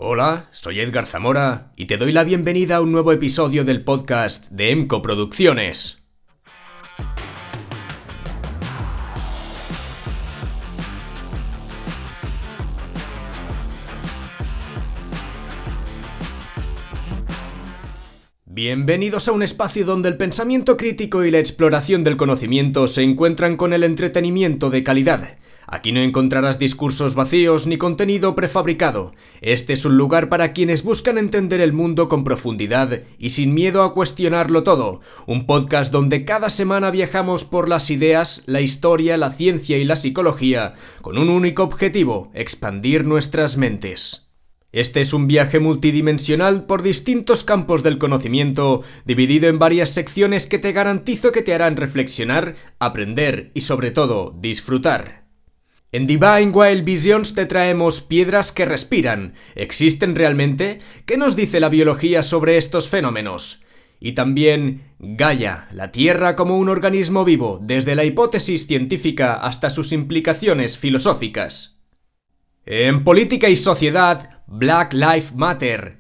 Hola, soy Edgar Zamora y te doy la bienvenida a un nuevo episodio del podcast de EMCO Producciones. Bienvenidos a un espacio donde el pensamiento crítico y la exploración del conocimiento se encuentran con el entretenimiento de calidad. Aquí no encontrarás discursos vacíos ni contenido prefabricado. Este es un lugar para quienes buscan entender el mundo con profundidad y sin miedo a cuestionarlo todo. Un podcast donde cada semana viajamos por las ideas, la historia, la ciencia y la psicología con un único objetivo: expandir nuestras mentes. Este es un viaje multidimensional por distintos campos del conocimiento, dividido en varias secciones que te garantizo que te harán reflexionar, aprender y sobre todo disfrutar. En Divine Wild Visions te traemos piedras que respiran. ¿Existen realmente? ¿Qué nos dice la biología sobre estos fenómenos? Y también Gaia, la Tierra como un organismo vivo, desde la hipótesis científica hasta sus implicaciones filosóficas. En política y sociedad, Black Lives Matter.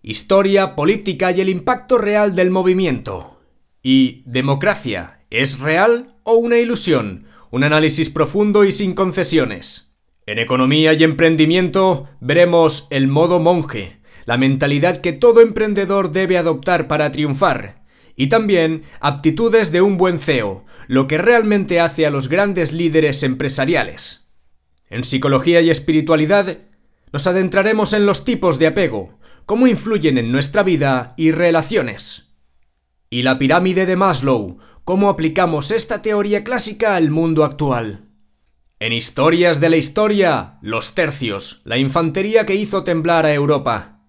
Historia, política y el impacto real del movimiento. Y democracia, ¿es real o una ilusión? Un análisis profundo y sin concesiones. En economía y emprendimiento veremos el modo monje, la mentalidad que todo emprendedor debe adoptar para triunfar. Y también aptitudes de un buen CEO, lo que realmente hace a los grandes líderes empresariales. En psicología y espiritualidad nos adentraremos en los tipos de apego, cómo influyen en nuestra vida y relaciones. Y la pirámide de Maslow, cómo aplicamos esta teoría clásica al mundo actual. En historias de la historia, los tercios, la infantería que hizo temblar a Europa.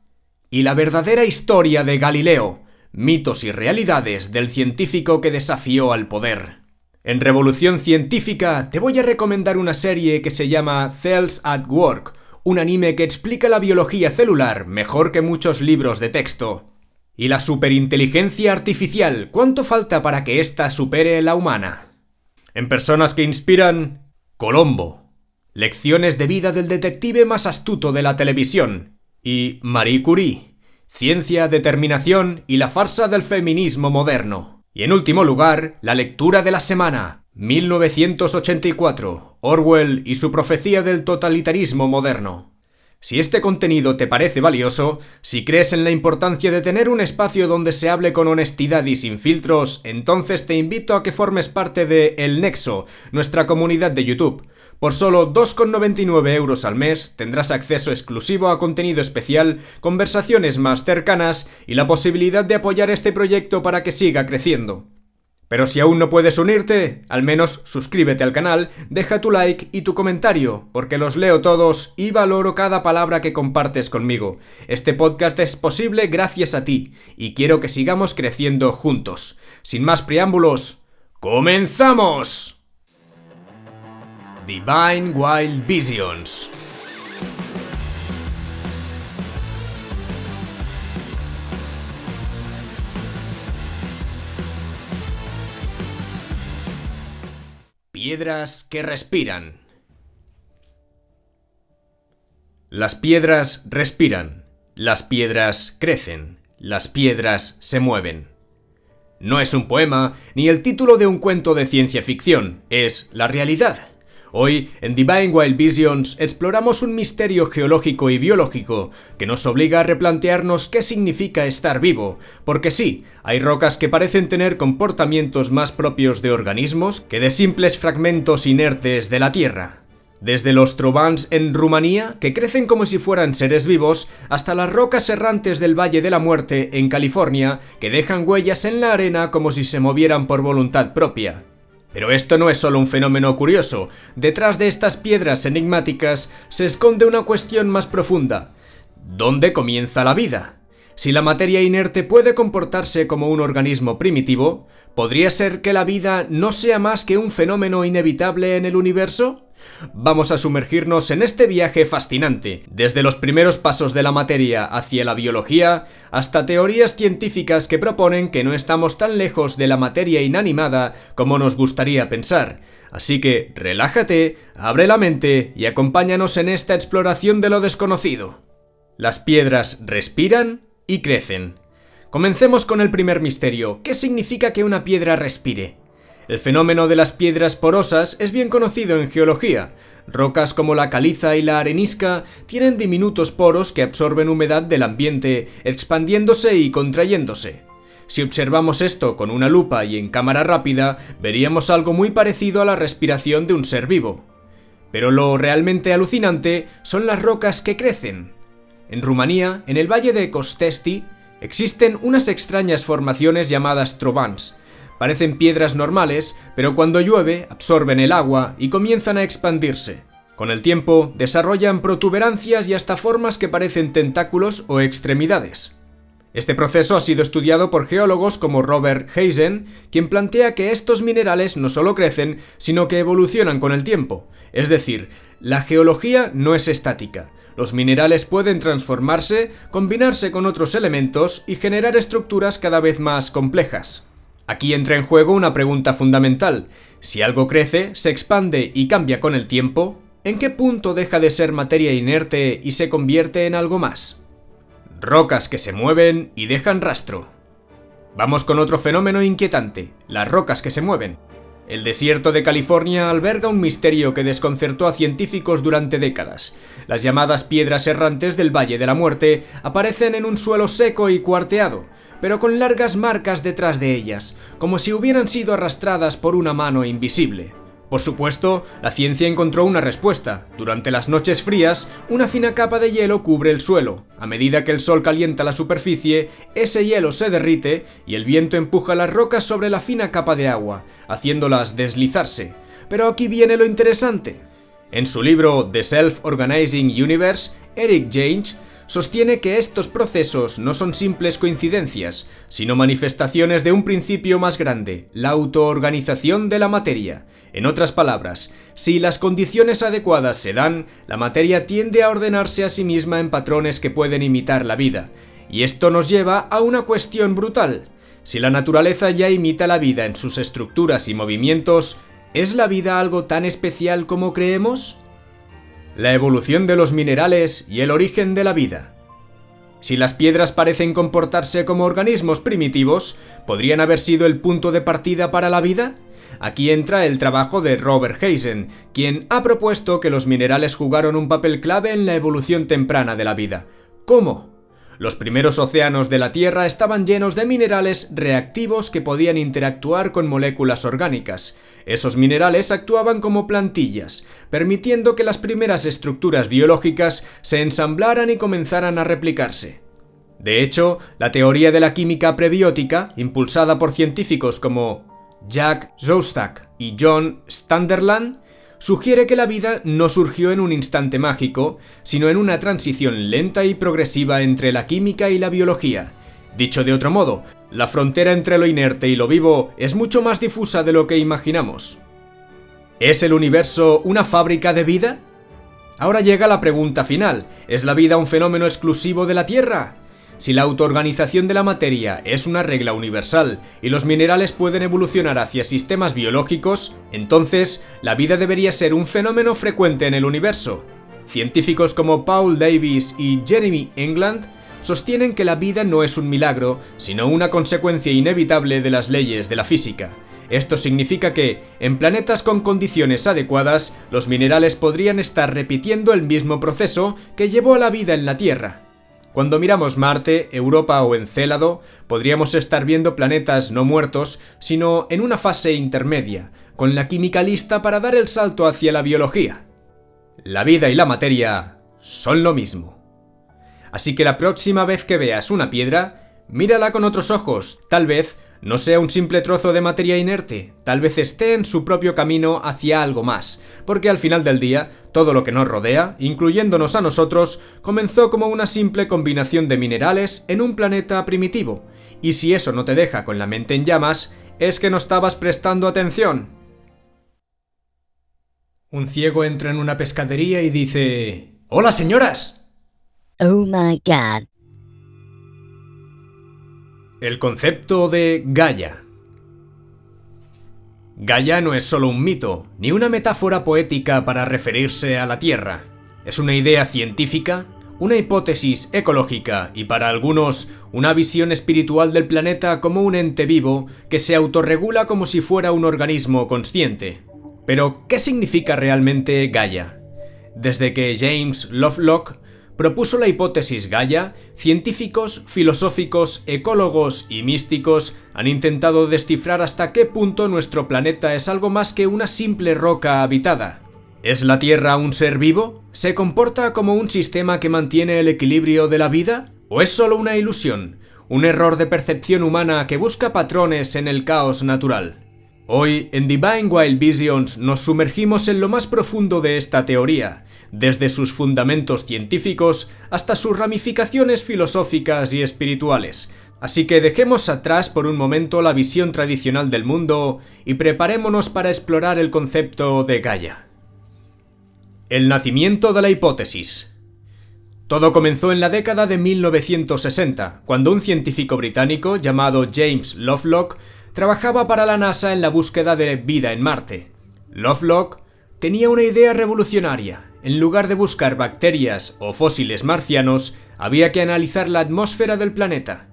Y la verdadera historia de Galileo, mitos y realidades del científico que desafió al poder. En Revolución Científica te voy a recomendar una serie que se llama Cells at Work, un anime que explica la biología celular mejor que muchos libros de texto. ¿Y la superinteligencia artificial? ¿Cuánto falta para que ésta supere la humana? En personas que inspiran, Colombo. Lecciones de vida del detective más astuto de la televisión. Y Marie Curie. Ciencia, determinación y la farsa del feminismo moderno. Y en último lugar, la lectura de la semana. 1984. Orwell y su profecía del totalitarismo moderno. Si este contenido te parece valioso, si crees en la importancia de tener un espacio donde se hable con honestidad y sin filtros, entonces te invito a que formes parte de El Nexo, nuestra comunidad de YouTube. Por solo 2,99 € al mes tendrás acceso exclusivo a contenido especial, conversaciones más cercanas y la posibilidad de apoyar este proyecto para que siga creciendo. Pero si aún no puedes unirte, al menos suscríbete al canal, deja tu like y tu comentario, porque los leo todos y valoro cada palabra que compartes conmigo. Este podcast es posible gracias a ti, y quiero que sigamos creciendo juntos. Sin más preámbulos, ¡comenzamos! Divine Wild Visions. Piedras que respiran. Las piedras respiran, las piedras crecen, las piedras se mueven. No es un poema ni el título de un cuento de ciencia ficción, es la realidad. Hoy, en Divine Wild Visions, exploramos un misterio geológico y biológico que nos obliga a replantearnos qué significa estar vivo, porque sí, hay rocas que parecen tener comportamientos más propios de organismos que de simples fragmentos inertes de la Tierra. Desde los trobans en Rumanía, que crecen como si fueran seres vivos, hasta las rocas errantes del Valle de la Muerte en California, que dejan huellas en la arena como si se movieran por voluntad propia. Pero esto no es solo un fenómeno curioso. Detrás de estas piedras enigmáticas se esconde una cuestión más profunda. ¿Dónde comienza la vida? Si la materia inerte puede comportarse como un organismo primitivo, ¿podría ser que la vida no sea más que un fenómeno inevitable en el universo? Vamos a sumergirnos en este viaje fascinante, desde los primeros pasos de la materia hacia la biología, hasta teorías científicas que proponen que no estamos tan lejos de la materia inanimada como nos gustaría pensar. Así que relájate, abre la mente y acompáñanos en esta exploración de lo desconocido. Las piedras respiran y crecen. Comencemos con el primer misterio. ¿Qué significa que una piedra respire? El fenómeno de las piedras porosas es bien conocido en geología. Rocas como la caliza y la arenisca tienen diminutos poros que absorben humedad del ambiente, expandiéndose y contrayéndose. Si observamos esto con una lupa y en cámara rápida, veríamos algo muy parecido a la respiración de un ser vivo. Pero lo realmente alucinante son las rocas que crecen. En Rumanía, en el valle de Costesti, existen unas extrañas formaciones llamadas trovans. Parecen piedras normales, pero cuando llueve absorben el agua y comienzan a expandirse. Con el tiempo desarrollan protuberancias y hasta formas que parecen tentáculos o extremidades. Este proceso ha sido estudiado por geólogos como Robert Hazen, quien plantea que estos minerales no solo crecen, sino que evolucionan con el tiempo. Es decir, la geología no es estática. Los minerales pueden transformarse, combinarse con otros elementos y generar estructuras cada vez más complejas. Aquí entra en juego una pregunta fundamental. Si algo crece, se expande y cambia con el tiempo, ¿en qué punto deja de ser materia inerte y se convierte en algo más? Rocas que se mueven y dejan rastro. Vamos con otro fenómeno inquietante, las rocas que se mueven. El desierto de California alberga un misterio que desconcertó a científicos durante décadas. Las llamadas piedras errantes del Valle de la Muerte aparecen en un suelo seco y cuarteado, pero con largas marcas detrás de ellas, como si hubieran sido arrastradas por una mano invisible. Por supuesto, la ciencia encontró una respuesta. Durante las noches frías, una fina capa de hielo cubre el suelo. A medida que el sol calienta la superficie, ese hielo se derrite y el viento empuja las rocas sobre la fina capa de agua, haciéndolas deslizarse. Pero aquí viene lo interesante. En su libro The Self-Organizing Universe, Eric James sostiene que estos procesos no son simples coincidencias, sino manifestaciones de un principio más grande, la autoorganización de la materia. En otras palabras, si las condiciones adecuadas se dan, la materia tiende a ordenarse a sí misma en patrones que pueden imitar la vida. Y esto nos lleva a una cuestión brutal. Si la naturaleza ya imita la vida en sus estructuras y movimientos, ¿es la vida algo tan especial como creemos? La evolución de los minerales y el origen de la vida. Si las piedras parecen comportarse como organismos primitivos, ¿podrían haber sido el punto de partida para la vida? Aquí entra el trabajo de Robert Hazen, quien ha propuesto que los minerales jugaron un papel clave en la evolución temprana de la vida. ¿Cómo? Los primeros océanos de la Tierra estaban llenos de minerales reactivos que podían interactuar con moléculas orgánicas. Esos minerales actuaban como plantillas, permitiendo que las primeras estructuras biológicas se ensamblaran y comenzaran a replicarse. De hecho, la teoría de la química prebiótica, impulsada por científicos como Jack Szostak y John Sunderland, sugiere que la vida no surgió en un instante mágico, sino en una transición lenta y progresiva entre la química y la biología. Dicho de otro modo, la frontera entre lo inerte y lo vivo es mucho más difusa de lo que imaginamos. ¿Es el universo una fábrica de vida? Ahora llega la pregunta final. ¿Es la vida un fenómeno exclusivo de la Tierra? Si la autoorganización de la materia es una regla universal y los minerales pueden evolucionar hacia sistemas biológicos, entonces la vida debería ser un fenómeno frecuente en el universo. Científicos como Paul Davies y Jeremy England sostienen que la vida no es un milagro, sino una consecuencia inevitable de las leyes de la física. Esto significa que, en planetas con condiciones adecuadas, los minerales podrían estar repitiendo el mismo proceso que llevó a la vida en la Tierra. Cuando miramos Marte, Europa o Encélado, podríamos estar viendo planetas no muertos, sino en una fase intermedia, con la química lista para dar el salto hacia la biología. La vida y la materia son lo mismo. Así que la próxima vez que veas una piedra, mírala con otros ojos. Tal vez no sea un simple trozo de materia inerte, tal vez esté en su propio camino hacia algo más, porque al final del día, todo lo que nos rodea, incluyéndonos a nosotros, comenzó como una simple combinación de minerales en un planeta primitivo. Y si eso no te deja con la mente en llamas, es que no estabas prestando atención. Un ciego entra en una pescadería y dice: ¡Hola, señoras! Oh my God. El concepto de Gaia. Gaia no es solo un mito, ni una metáfora poética para referirse a la Tierra. Es una idea científica, una hipótesis ecológica y para algunos una visión espiritual del planeta como un ente vivo que se autorregula como si fuera un organismo consciente. Pero, ¿qué significa realmente Gaia? Desde que James Lovelock propuso la hipótesis Gaia, científicos, filosóficos, ecólogos y místicos han intentado descifrar hasta qué punto nuestro planeta es algo más que una simple roca habitada. ¿Es la Tierra un ser vivo? ¿Se comporta como un sistema que mantiene el equilibrio de la vida? ¿O es solo una ilusión? ¿Un error de percepción humana que busca patrones en el caos natural? Hoy, en Divine Wild Visions, nos sumergimos en lo más profundo de esta teoría, desde sus fundamentos científicos hasta sus ramificaciones filosóficas y espirituales. Así que dejemos atrás por un momento la visión tradicional del mundo y preparémonos para explorar el concepto de Gaia. El nacimiento de la hipótesis. Todo comenzó en la década de 1960, cuando un científico británico llamado James Lovelock trabajaba para la NASA en la búsqueda de vida en Marte. Lovelock tenía una idea revolucionaria. En lugar de buscar bacterias o fósiles marcianos, había que analizar la atmósfera del planeta.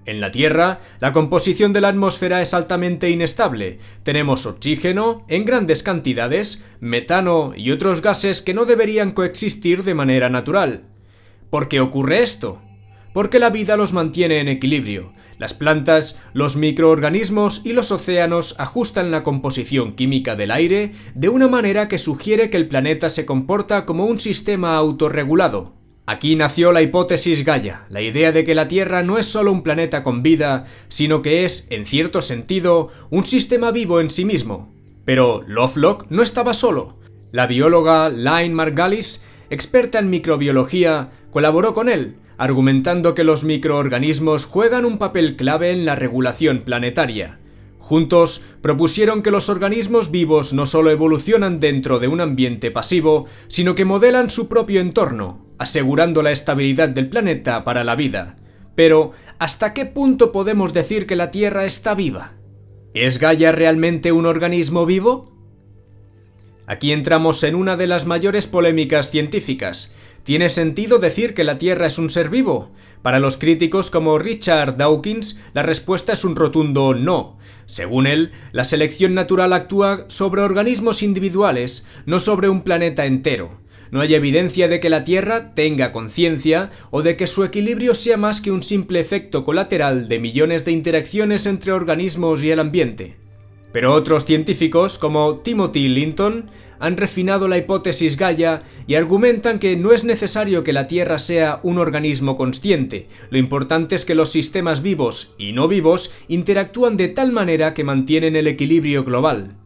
En la Tierra, la composición de la atmósfera es altamente inestable. Tenemos oxígeno en grandes cantidades, metano y otros gases que no deberían coexistir de manera natural. ¿Por qué ocurre esto? Porque la vida los mantiene en equilibrio. Las plantas, los microorganismos y los océanos ajustan la composición química del aire de una manera que sugiere que el planeta se comporta como un sistema autorregulado. Aquí nació la hipótesis Gaia, la idea de que la Tierra no es solo un planeta con vida, sino que es, en cierto sentido, un sistema vivo en sí mismo. Pero Lovelock no estaba solo. La bióloga Lynn Margulis, experta en microbiología, colaboró con él, argumentando que los microorganismos juegan un papel clave en la regulación planetaria. Juntos propusieron que los organismos vivos no solo evolucionan dentro de un ambiente pasivo, sino que modelan su propio entorno, asegurando la estabilidad del planeta para la vida. Pero, ¿hasta qué punto podemos decir que la Tierra está viva? ¿Es Gaia realmente un organismo vivo? Aquí entramos en una de las mayores polémicas científicas. ¿Tiene sentido decir que la Tierra es un ser vivo? Para los críticos como Richard Dawkins, la respuesta es un rotundo no. Según él, la selección natural actúa sobre organismos individuales, no sobre un planeta entero. No hay evidencia de que la Tierra tenga conciencia o de que su equilibrio sea más que un simple efecto colateral de millones de interacciones entre organismos y el ambiente. Pero otros científicos, como Timothy Linton, han refinado la hipótesis Gaia y argumentan que no es necesario que la Tierra sea un organismo consciente. Lo importante es que los sistemas vivos y no vivos interactúan de tal manera que mantienen el equilibrio global.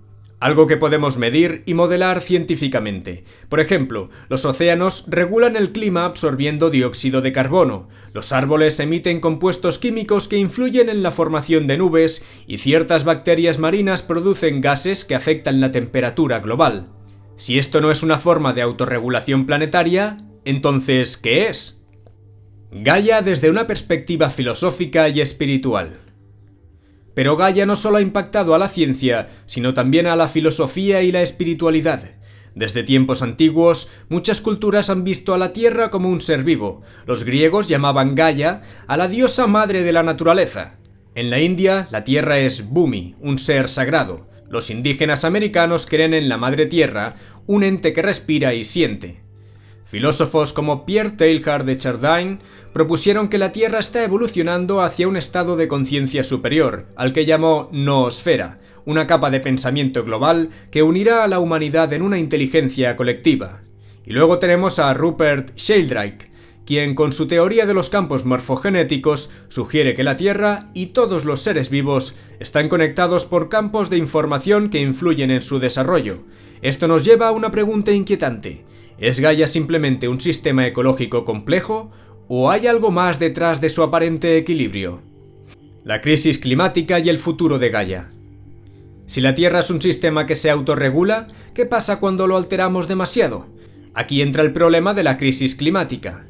Algo que podemos medir y modelar científicamente. Por ejemplo, los océanos regulan el clima absorbiendo dióxido de carbono, los árboles emiten compuestos químicos que influyen en la formación de nubes y ciertas bacterias marinas producen gases que afectan la temperatura global. Si esto no es una forma de autorregulación planetaria, entonces, ¿qué es? Gaia desde una perspectiva filosófica y espiritual. Pero Gaia no solo ha impactado a la ciencia, sino también a la filosofía y la espiritualidad. Desde tiempos antiguos, muchas culturas han visto a la Tierra como un ser vivo. Los griegos llamaban Gaia a la diosa madre de la naturaleza. En la India, la Tierra es Bhumi, un ser sagrado. Los indígenas americanos creen en la Madre Tierra, un ente que respira y siente. Filósofos como Pierre Teilhard de Chardin propusieron que la Tierra está evolucionando hacia un estado de conciencia superior, al que llamó noosfera, una capa de pensamiento global que unirá a la humanidad en una inteligencia colectiva. Y luego tenemos a Rupert Sheldrake, quien con su teoría de los campos morfogenéticos sugiere que la Tierra y todos los seres vivos están conectados por campos de información que influyen en su desarrollo. Esto nos lleva a una pregunta inquietante. ¿Es Gaia simplemente un sistema ecológico complejo o hay algo más detrás de su aparente equilibrio? La crisis climática y el futuro de Gaia. Si la Tierra es un sistema que se autorregula, ¿qué pasa cuando lo alteramos demasiado? Aquí entra el problema de la crisis climática.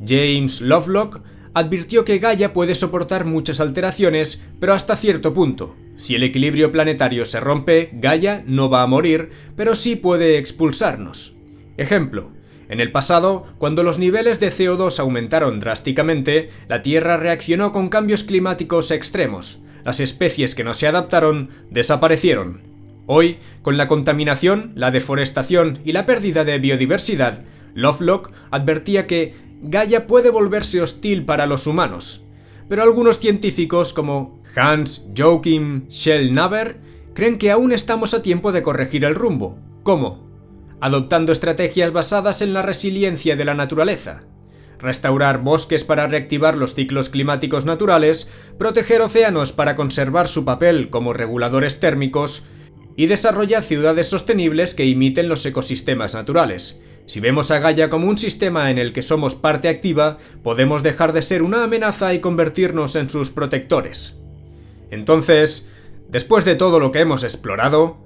James Lovelock advirtió que Gaia puede soportar muchas alteraciones, pero hasta cierto punto. Si el equilibrio planetario se rompe, Gaia no va a morir, pero sí puede expulsarnos. Ejemplo, En el pasado, cuando los niveles de CO2 aumentaron drásticamente, la Tierra reaccionó con cambios climáticos extremos. Las especies que no se adaptaron desaparecieron. Hoy, con la contaminación, la deforestación y la pérdida de biodiversidad, Lovelock advertía que Gaia puede volverse hostil para los humanos. Pero algunos científicos como Hans Joachim Schellnhaber creen que aún estamos a tiempo de corregir el rumbo. ¿Cómo? Adoptando estrategias basadas en la resiliencia de la naturaleza. Restaurar bosques para reactivar los ciclos climáticos naturales, proteger océanos para conservar su papel como reguladores térmicos y desarrollar ciudades sostenibles que imiten los ecosistemas naturales. Si vemos a Gaia como un sistema en el que somos parte activa, podemos dejar de ser una amenaza y convertirnos en sus protectores. Entonces, después de todo lo que hemos explorado,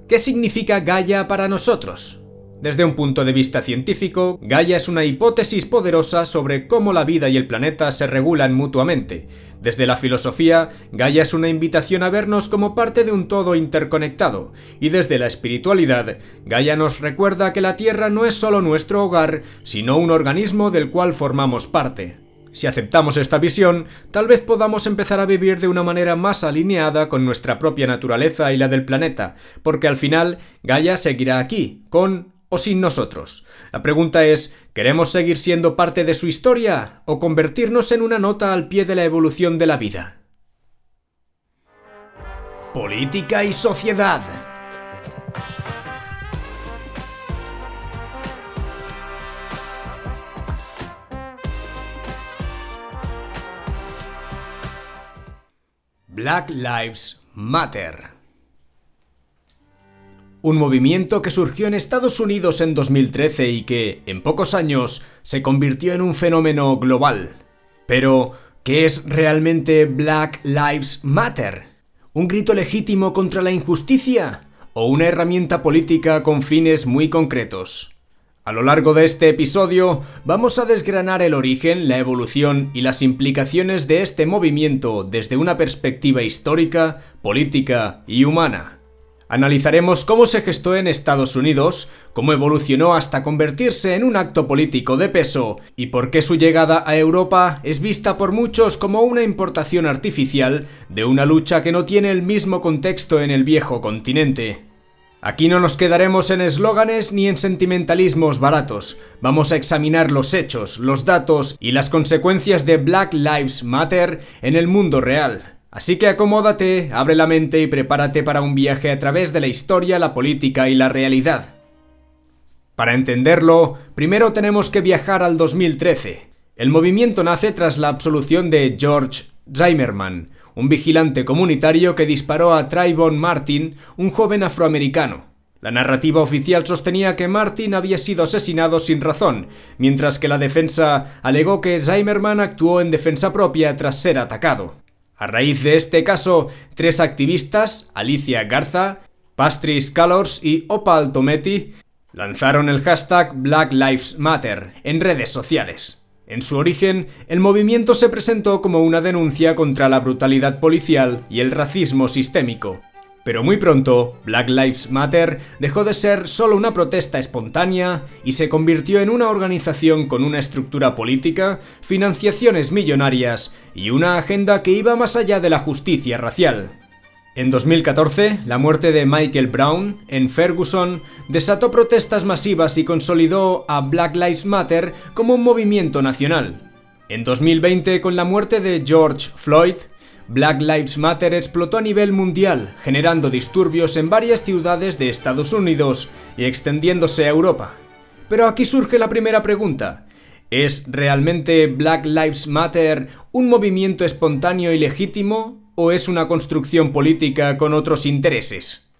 ¿qué significa Gaia para nosotros? Desde un punto de vista científico, Gaia es una hipótesis poderosa sobre cómo la vida y el planeta se regulan mutuamente. Desde la filosofía, Gaia es una invitación a vernos como parte de un todo interconectado. Y desde la espiritualidad, Gaia nos recuerda que la Tierra no es solo nuestro hogar, sino un organismo del cual formamos parte. Si aceptamos esta visión, tal vez podamos empezar a vivir de una manera más alineada con nuestra propia naturaleza y la del planeta, porque al final Gaia seguirá aquí, con o sin nosotros. La pregunta es, ¿queremos seguir siendo parte de su historia o convertirnos en una nota al pie de la evolución de la vida? Política y sociedad. Black Lives Matter. Un movimiento que surgió en Estados Unidos en 2013 y que, en pocos años, se convirtió en un fenómeno global. Pero, ¿qué es realmente Black Lives Matter? ¿Un grito legítimo contra la injusticia? ¿O una herramienta política con fines muy concretos? A lo largo de este episodio, vamos a desgranar el origen, la evolución y las implicaciones de este movimiento desde una perspectiva histórica, política y humana. Analizaremos cómo se gestó en Estados Unidos, cómo evolucionó hasta convertirse en un acto político de peso y por qué su llegada a Europa es vista por muchos como una importación artificial de una lucha que no tiene el mismo contexto en el viejo continente. Aquí no nos quedaremos en eslóganes ni en sentimentalismos baratos. Vamos a examinar los hechos, los datos y las consecuencias de Black Lives Matter en el mundo real. Así que acomódate, abre la mente y prepárate para un viaje a través de la historia, la política y la realidad. Para entenderlo, primero tenemos que viajar al 2013. El movimiento nace tras la absolución de George Zimmerman, un vigilante comunitario que disparó a Trayvon Martin, un joven afroamericano. La narrativa oficial sostenía que Martin había sido asesinado sin razón, mientras que la defensa alegó que Zimmerman actuó en defensa propia tras ser atacado. A raíz de este caso, 3 activistas, Alicia Garza, Pastris Callors y Opal Tometi, lanzaron el hashtag Black Lives Matter en redes sociales. En su origen, el movimiento se presentó como una denuncia contra la brutalidad policial y el racismo sistémico. Pero muy pronto, Black Lives Matter dejó de ser solo una protesta espontánea y se convirtió en una organización con una estructura política, financiaciones millonarias y una agenda que iba más allá de la justicia racial. En 2014, la muerte de Michael Brown en Ferguson desató protestas masivas y consolidó a Black Lives Matter como un movimiento nacional. En 2020, con la muerte de George Floyd, Black Lives Matter explotó a nivel mundial, generando disturbios en varias ciudades de Estados Unidos y extendiéndose a Europa. Pero aquí surge la primera pregunta. ¿Es realmente Black Lives Matter un movimiento espontáneo y legítimo o es una construcción política con otros intereses?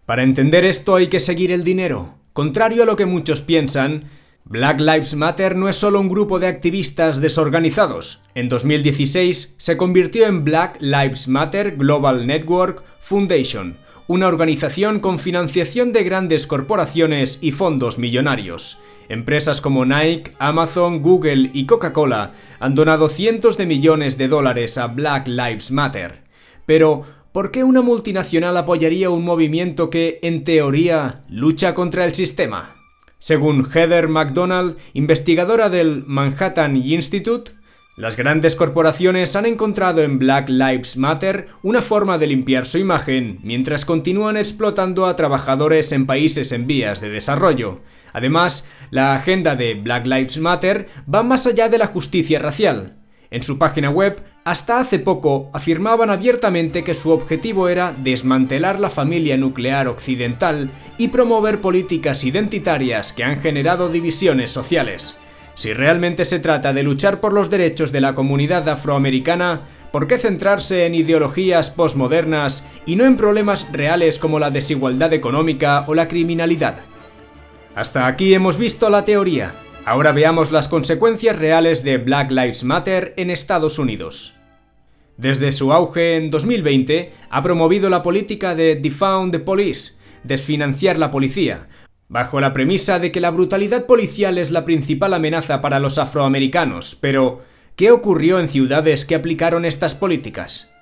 Para entender esto hay que seguir el dinero. Contrario a lo que muchos piensan, Black Lives Matter no es solo un grupo de activistas desorganizados. En 2016 se convirtió en Black Lives Matter Global Network Foundation, una organización con financiación de grandes corporaciones y fondos millonarios. Empresas como Nike, Amazon, Google y Coca-Cola han donado cientos de millones de dólares a Black Lives Matter. Pero, ¿por qué una multinacional apoyaría un movimiento que, en teoría, lucha contra el sistema? Según Heather McDonald, investigadora del Manhattan Institute, las grandes corporaciones han encontrado en Black Lives Matter una forma de limpiar su imagen mientras continúan explotando a trabajadores en países en vías de desarrollo. Además, la agenda de Black Lives Matter va más allá de la justicia racial. En su página web, hasta hace poco, afirmaban abiertamente que su objetivo era desmantelar la familia nuclear occidental y promover políticas identitarias que han generado divisiones sociales. Si realmente se trata de luchar por los derechos de la comunidad afroamericana, ¿por qué centrarse en ideologías posmodernas y no en problemas reales como la desigualdad económica o la criminalidad? Hasta aquí hemos visto la teoría. Ahora veamos las consecuencias reales de Black Lives Matter en Estados Unidos. Desde su auge en 2020, ha promovido la política de Defund the Police, desfinanciar la policía, bajo la premisa de que la brutalidad policial es la principal amenaza para los afroamericanos. Pero, ¿qué ocurrió en ciudades que aplicaron estas políticas?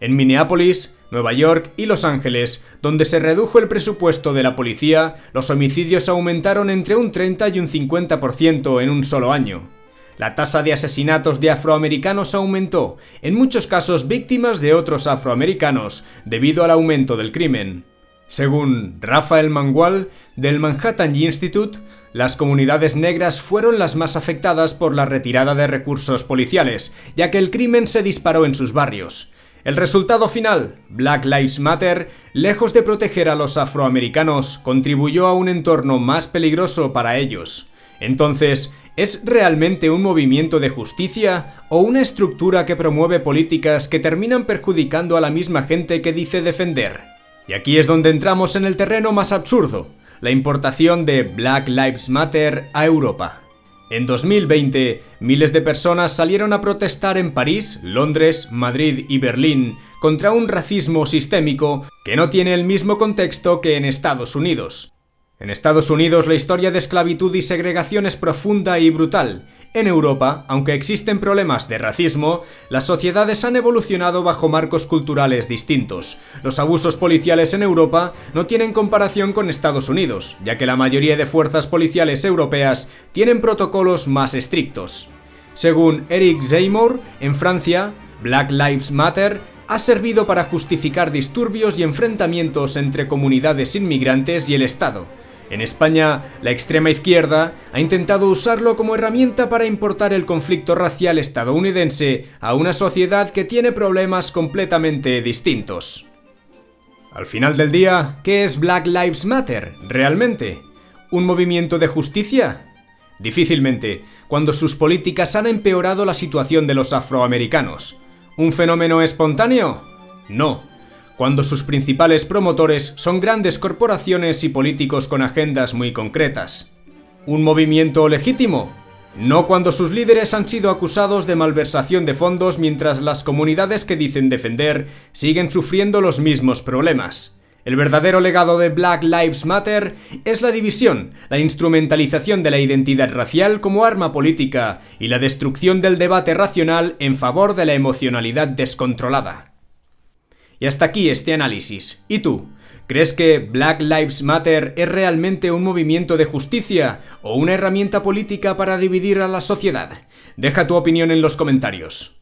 En Minneapolis, Nueva York y Los Ángeles, donde se redujo el presupuesto de la policía, los homicidios aumentaron entre un 30 y un 50% en un solo año. La tasa de asesinatos de afroamericanos aumentó, en muchos casos víctimas de otros afroamericanos, debido al aumento del crimen. Según Raphael Mangual, del Manhattan Institute, las comunidades negras fueron las más afectadas por la retirada de recursos policiales, ya que el crimen se disparó en sus barrios. El resultado final, Black Lives Matter, lejos de proteger a los afroamericanos, contribuyó a un entorno más peligroso para ellos. Entonces, ¿es realmente un movimiento de justicia o una estructura que promueve políticas que terminan perjudicando a la misma gente que dice defender? Y aquí es donde entramos en el terreno más absurdo, la importación de Black Lives Matter a Europa. En 2020, miles de personas salieron a protestar en París, Londres, Madrid y Berlín contra un racismo sistémico que no tiene el mismo contexto que en Estados Unidos. En Estados Unidos la historia de esclavitud y segregación es profunda y brutal. En Europa, aunque existen problemas de racismo, las sociedades han evolucionado bajo marcos culturales distintos. Los abusos policiales en Europa no tienen comparación con Estados Unidos, ya que la mayoría de fuerzas policiales europeas tienen protocolos más estrictos. Según Eric Zemmour, en Francia, Black Lives Matter ha servido para justificar disturbios y enfrentamientos entre comunidades inmigrantes y el Estado. En España, la extrema izquierda ha intentado usarlo como herramienta para importar el conflicto racial estadounidense a una sociedad que tiene problemas completamente distintos. Al final del día, ¿qué es Black Lives Matter realmente? ¿Un movimiento de justicia? Difícilmente, cuando sus políticas han empeorado la situación de los afroamericanos. ¿Un fenómeno espontáneo? No. Cuando sus principales promotores son grandes corporaciones y políticos con agendas muy concretas. ¿Un movimiento legítimo? No cuando sus líderes han sido acusados de malversación de fondos mientras las comunidades que dicen defender siguen sufriendo los mismos problemas. El verdadero legado de Black Lives Matter es la división, la instrumentalización de la identidad racial como arma política y la destrucción del debate racional en favor de la emocionalidad descontrolada. Y hasta aquí este análisis. ¿Y tú? ¿Crees que Black Lives Matter es realmente un movimiento de justicia o una herramienta política para dividir a la sociedad? Deja tu opinión en los comentarios.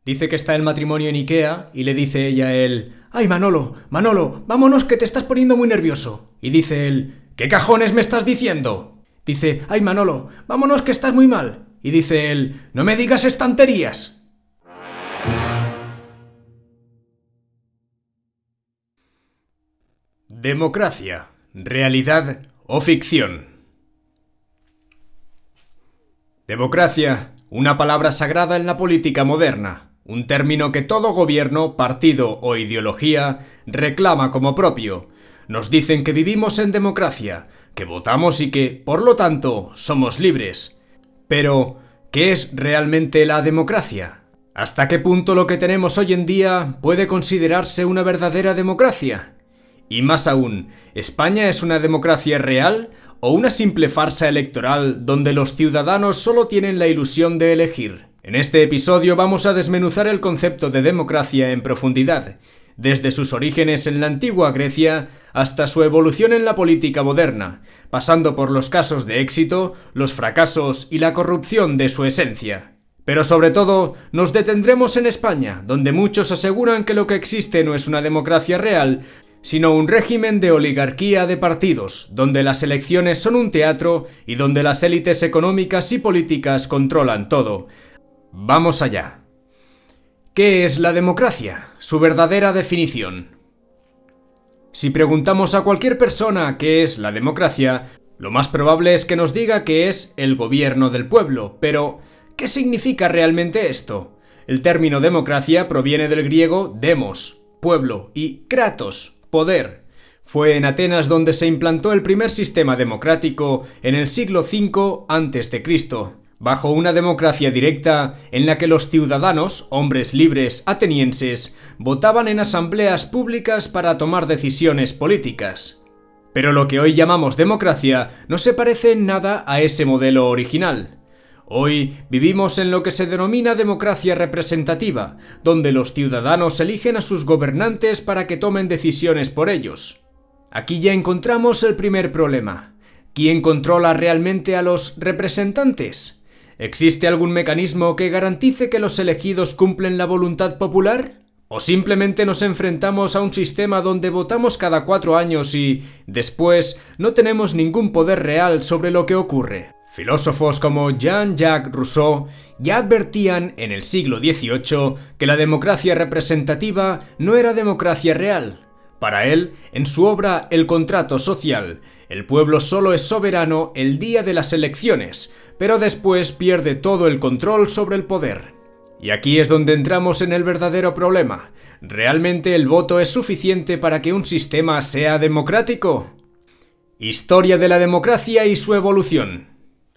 Dice que está el matrimonio en Ikea y le dice ella a él: ¡Ay, Manolo, vámonos que te estás poniendo muy nervioso! Y dice él: ¿Qué cajones me estás diciendo? Dice: ¡Ay, Manolo, vámonos que estás muy mal! Y dice él: ¡No me digas estanterías! Democracia, realidad o ficción. Democracia, una palabra sagrada en la política moderna, un término que todo gobierno, partido o ideología reclama como propio. Nos dicen que vivimos en democracia, que votamos y que, por lo tanto, somos libres. Pero, ¿qué es realmente la democracia? ¿Hasta qué punto lo que tenemos hoy en día puede considerarse una verdadera democracia? Y más aún, ¿España es una democracia real o una simple farsa electoral donde los ciudadanos solo tienen la ilusión de elegir? En este episodio vamos a desmenuzar el concepto de democracia en profundidad. desde sus orígenes en la antigua Grecia hasta su evolución en la política moderna, pasando por los casos de éxito, los fracasos y la corrupción de su esencia. Pero sobre todo, nos detendremos en España, donde muchos aseguran que lo que existe no es una democracia real, sino un régimen de oligarquía de partidos, donde las elecciones son un teatro y donde las élites económicas y políticas controlan todo. Vamos allá. ¿Qué es la democracia? Su verdadera definición. Si preguntamos a cualquier persona qué es la democracia, lo más probable es que nos diga que es el gobierno del pueblo, pero ¿qué significa realmente esto? El término democracia proviene del griego demos, pueblo, y kratos, poder. Fue en Atenas donde se implantó el primer sistema democrático en el siglo V a.C., bajo una democracia directa en la que los ciudadanos, hombres libres atenienses, votaban en asambleas públicas para tomar decisiones políticas. Pero lo que hoy llamamos democracia no se parece en nada a ese modelo original. Hoy vivimos en lo que se denomina democracia representativa, donde los ciudadanos eligen a sus gobernantes para que tomen decisiones por ellos. Aquí ya encontramos el primer problema. ¿Quién controla realmente a los representantes? ¿Existe algún mecanismo que garantice que los elegidos cumplen la voluntad popular? ¿O simplemente nos enfrentamos a un sistema donde votamos cada 4 años y, después, no tenemos ningún poder real sobre lo que ocurre? Filósofos como Jean-Jacques Rousseau ya advertían en el siglo XVIII que la democracia representativa no era democracia real. Para él, en su obra El contrato social, el pueblo solo es soberano el día de las elecciones, pero después pierde todo el control sobre el poder. Y aquí es donde entramos en el verdadero problema. ¿Realmente el voto es suficiente para que un sistema sea democrático? Historia de la democracia y su evolución.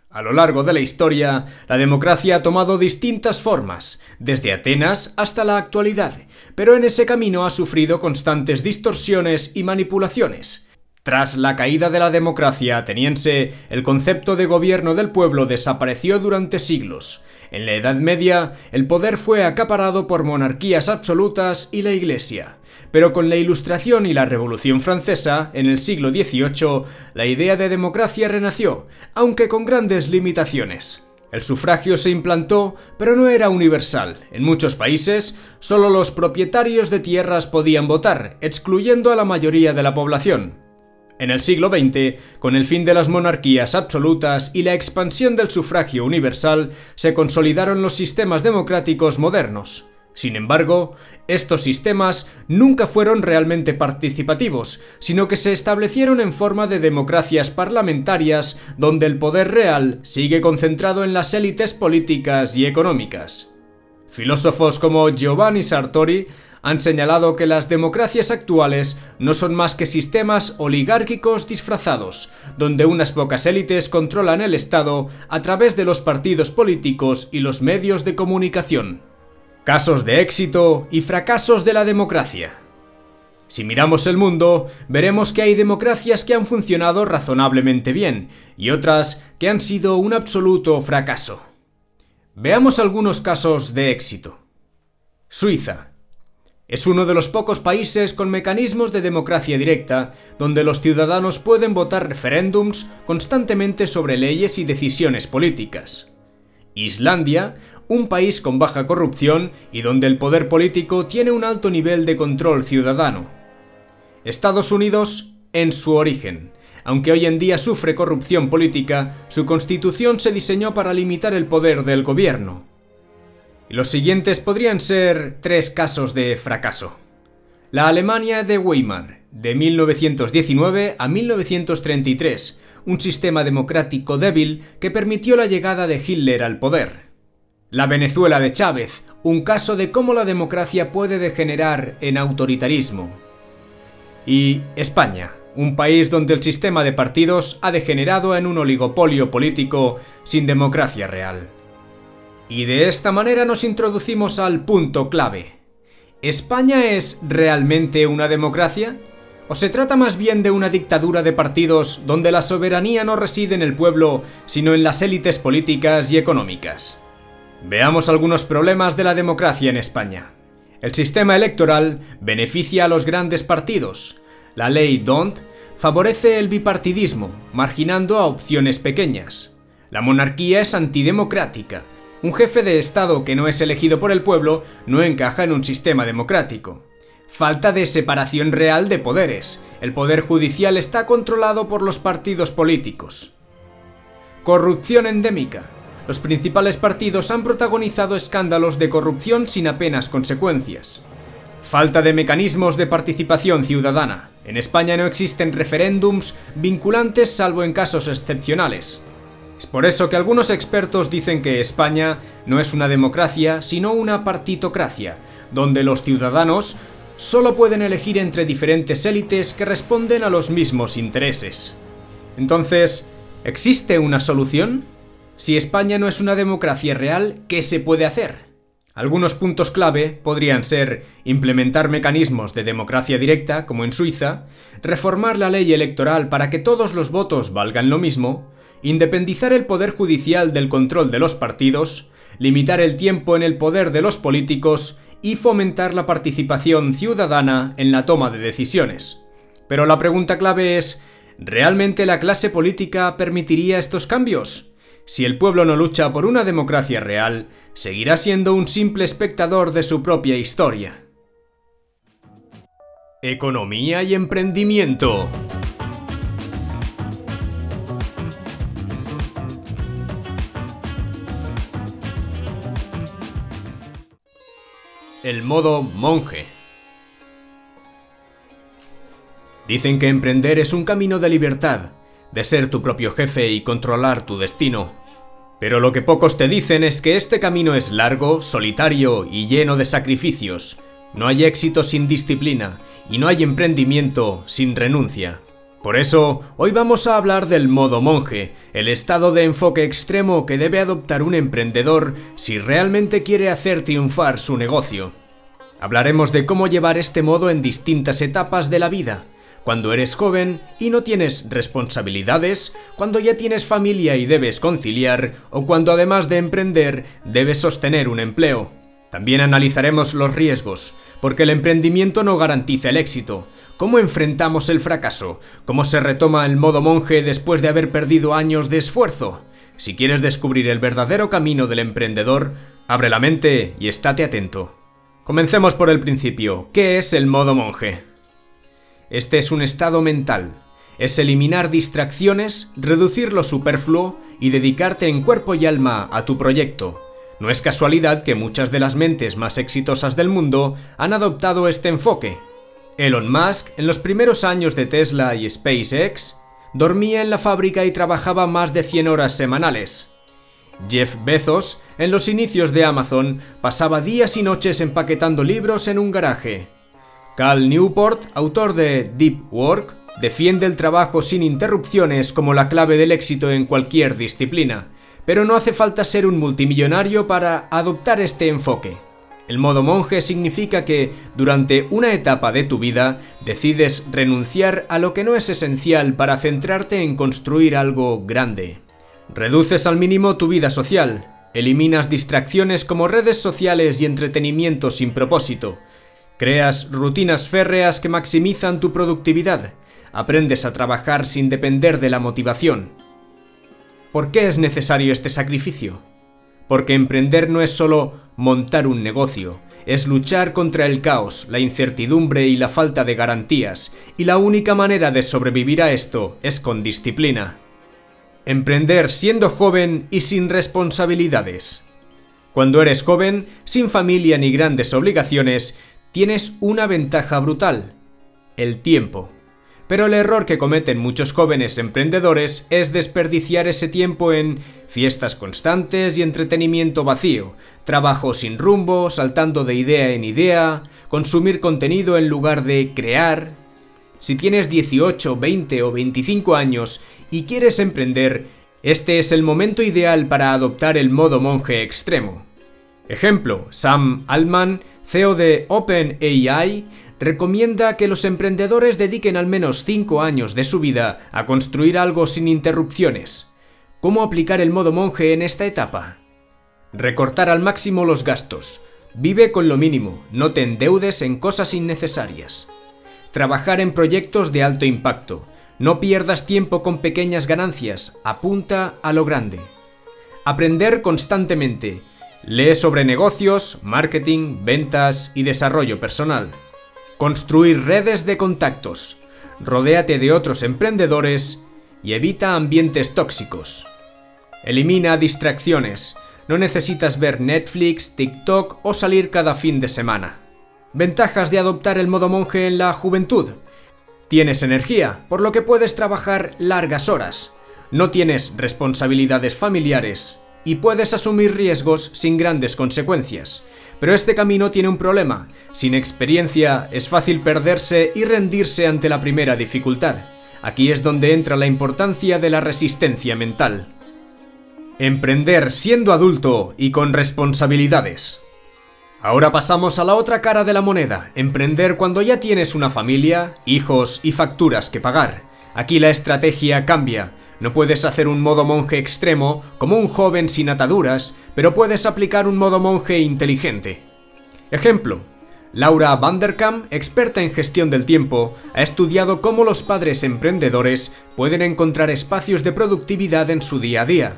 A lo largo de la historia, la democracia ha tomado distintas formas, desde Atenas hasta la actualidad, pero en ese camino ha sufrido constantes distorsiones y manipulaciones. Tras la caída de la democracia ateniense, el concepto de gobierno del pueblo desapareció durante siglos. En la Edad Media, el poder fue acaparado por monarquías absolutas y la Iglesia. Pero con la Ilustración y la Revolución Francesa, en el siglo XVIII, la idea de democracia renació, aunque con grandes limitaciones. El sufragio se implantó, pero no era universal. En muchos países, solo los propietarios de tierras podían votar, excluyendo a la mayoría de la población. En el siglo XX, con el fin de las monarquías absolutas y la expansión del sufragio universal, se consolidaron los sistemas democráticos modernos. Sin embargo, estos sistemas nunca fueron realmente participativos, sino que se establecieron en forma de democracias parlamentarias donde el poder real sigue concentrado en las élites políticas y económicas. Filósofos como Giovanni Sartori han señalado que las democracias actuales no son más que sistemas oligárquicos disfrazados, donde unas pocas élites controlan el Estado a través de los partidos políticos y los medios de comunicación. Casos de éxito y fracasos de la democracia. Si miramos el mundo, veremos que hay democracias que han funcionado razonablemente bien y otras que han sido un absoluto fracaso. Veamos algunos casos de éxito. Suiza. Es uno de los pocos países con mecanismos de democracia directa, donde los ciudadanos pueden votar referéndums constantemente sobre leyes y decisiones políticas. Islandia, un país con baja corrupción y donde el poder político tiene un alto nivel de control ciudadano. Estados Unidos, en su origen. Aunque hoy en día sufre corrupción política, su constitución se diseñó para limitar el poder del gobierno. Los siguientes podrían ser 3 casos de fracaso. La Alemania de Weimar, de 1919 a 1933, un sistema democrático débil que permitió la llegada de Hitler al poder. La Venezuela de Chávez, un caso de cómo la democracia puede degenerar en autoritarismo. Y España, un país donde el sistema de partidos ha degenerado en un oligopolio político sin democracia real. Y de esta manera nos introducimos al punto clave. ¿España es realmente una democracia? ¿O se trata más bien de una dictadura de partidos donde la soberanía no reside en el pueblo, sino en las élites políticas y económicas? Veamos algunos problemas de la democracia en España. El sistema electoral beneficia a los grandes partidos. La ley D'Hondt favorece el bipartidismo, marginando a opciones pequeñas. La monarquía es antidemocrática. Un jefe de Estado que no es elegido por el pueblo no encaja en un sistema democrático. Falta de separación real de poderes. El poder judicial está controlado por los partidos políticos. Corrupción endémica. Los principales partidos han protagonizado escándalos de corrupción sin apenas consecuencias. Falta de mecanismos de participación ciudadana. En España no existen referéndums vinculantes salvo en casos excepcionales. Es por eso que algunos expertos dicen que España no es una democracia, sino una partitocracia, donde los ciudadanos solo pueden elegir entre diferentes élites que responden a los mismos intereses. Entonces, ¿existe una solución? Si España no es una democracia real, ¿qué se puede hacer? Algunos puntos clave podrían ser implementar mecanismos de democracia directa, como en Suiza, reformar la ley electoral para que todos los votos valgan lo mismo, independizar el poder judicial del control de los partidos, limitar el tiempo en el poder de los políticos y fomentar la participación ciudadana en la toma de decisiones. Pero la pregunta clave es, ¿realmente la clase política permitiría estos cambios? Si el pueblo no lucha por una democracia real, seguirá siendo un simple espectador de su propia historia. Economía y emprendimiento. El modo monje. Dicen que emprender es un camino de libertad, de ser tu propio jefe y controlar tu destino. Pero lo que pocos te dicen es que este camino es largo, solitario y lleno de sacrificios. No hay éxito sin disciplina y no hay emprendimiento sin renuncia. Por eso, hoy vamos a hablar del modo monje, el estado de enfoque extremo que debe adoptar un emprendedor si realmente quiere hacer triunfar su negocio. Hablaremos de cómo llevar este modo en distintas etapas de la vida. Cuando eres joven y no tienes responsabilidades, cuando ya tienes familia y debes conciliar, o cuando además de emprender, debes sostener un empleo. También analizaremos los riesgos, porque el emprendimiento no garantiza el éxito. ¿Cómo enfrentamos el fracaso? ¿Cómo se retoma el modo monje después de haber perdido años de esfuerzo? Si quieres descubrir el verdadero camino del emprendedor, abre la mente y estate atento. Comencemos por el principio. ¿Qué es el modo monje? Este es un estado mental. Es eliminar distracciones, reducir lo superfluo y dedicarte en cuerpo y alma a tu proyecto. No es casualidad que muchas de las mentes más exitosas del mundo han adoptado este enfoque. Elon Musk, en los primeros años de Tesla y SpaceX, dormía en la fábrica y trabajaba más de 100 horas semanales. Jeff Bezos, en los inicios de Amazon, pasaba días y noches empaquetando libros en un garaje. Cal Newport, autor de Deep Work, defiende el trabajo sin interrupciones como la clave del éxito en cualquier disciplina, pero no hace falta ser un multimillonario para adoptar este enfoque. El modo monje significa que, durante una etapa de tu vida, decides renunciar a lo que no es esencial para centrarte en construir algo grande. Reduces al mínimo tu vida social, eliminas distracciones como redes sociales y entretenimiento sin propósito. Creas rutinas férreas que maximizan tu productividad. Aprendes a trabajar sin depender de la motivación. ¿Por qué es necesario este sacrificio? Porque emprender no es solo montar un negocio, es luchar contra el caos, la incertidumbre y la falta de garantías, y la única manera de sobrevivir a esto es con disciplina. Emprender siendo joven y sin responsabilidades. Cuando eres joven, sin familia ni grandes obligaciones, tienes una ventaja brutal: el tiempo. Pero el error que cometen muchos jóvenes emprendedores es desperdiciar ese tiempo en fiestas constantes y entretenimiento vacío, trabajo sin rumbo, saltando de idea en idea, consumir contenido en lugar de crear. Si tienes 18, 20 o 25 años y quieres emprender, este es el momento ideal para adoptar el modo monje extremo. Ejemplo, Sam Altman, CEO de OpenAI, recomienda que los emprendedores dediquen al menos 5 años de su vida a construir algo sin interrupciones. ¿Cómo aplicar el modo monje en esta etapa? Recortar al máximo los gastos. Vive con lo mínimo, no te endeudes en cosas innecesarias. Trabajar en proyectos de alto impacto. No pierdas tiempo con pequeñas ganancias, apunta a lo grande. Aprender constantemente. Lee sobre negocios, marketing, ventas y desarrollo personal. Construir redes de contactos. Rodéate de otros emprendedores y evita ambientes tóxicos. Elimina distracciones. No necesitas ver Netflix, TikTok o salir cada fin de semana. Ventajas de adoptar el modo monje en la juventud. Tienes energía, por lo que puedes trabajar largas horas. No tienes responsabilidades familiares y puedes asumir riesgos sin grandes consecuencias. Pero este camino tiene un problema. Sin experiencia es fácil perderse y rendirse ante la primera dificultad. Aquí es donde entra la importancia de la resistencia mental. Emprender siendo adulto y con responsabilidades. Ahora pasamos a la otra cara de la moneda, emprender cuando ya tienes una familia, hijos y facturas que pagar. Aquí la estrategia cambia. No puedes hacer un modo monje extremo como un joven sin ataduras, pero puedes aplicar un modo monje inteligente. Ejemplo: Laura Vanderkam, experta en gestión del tiempo, ha estudiado cómo los padres emprendedores pueden encontrar espacios de productividad en su día a día.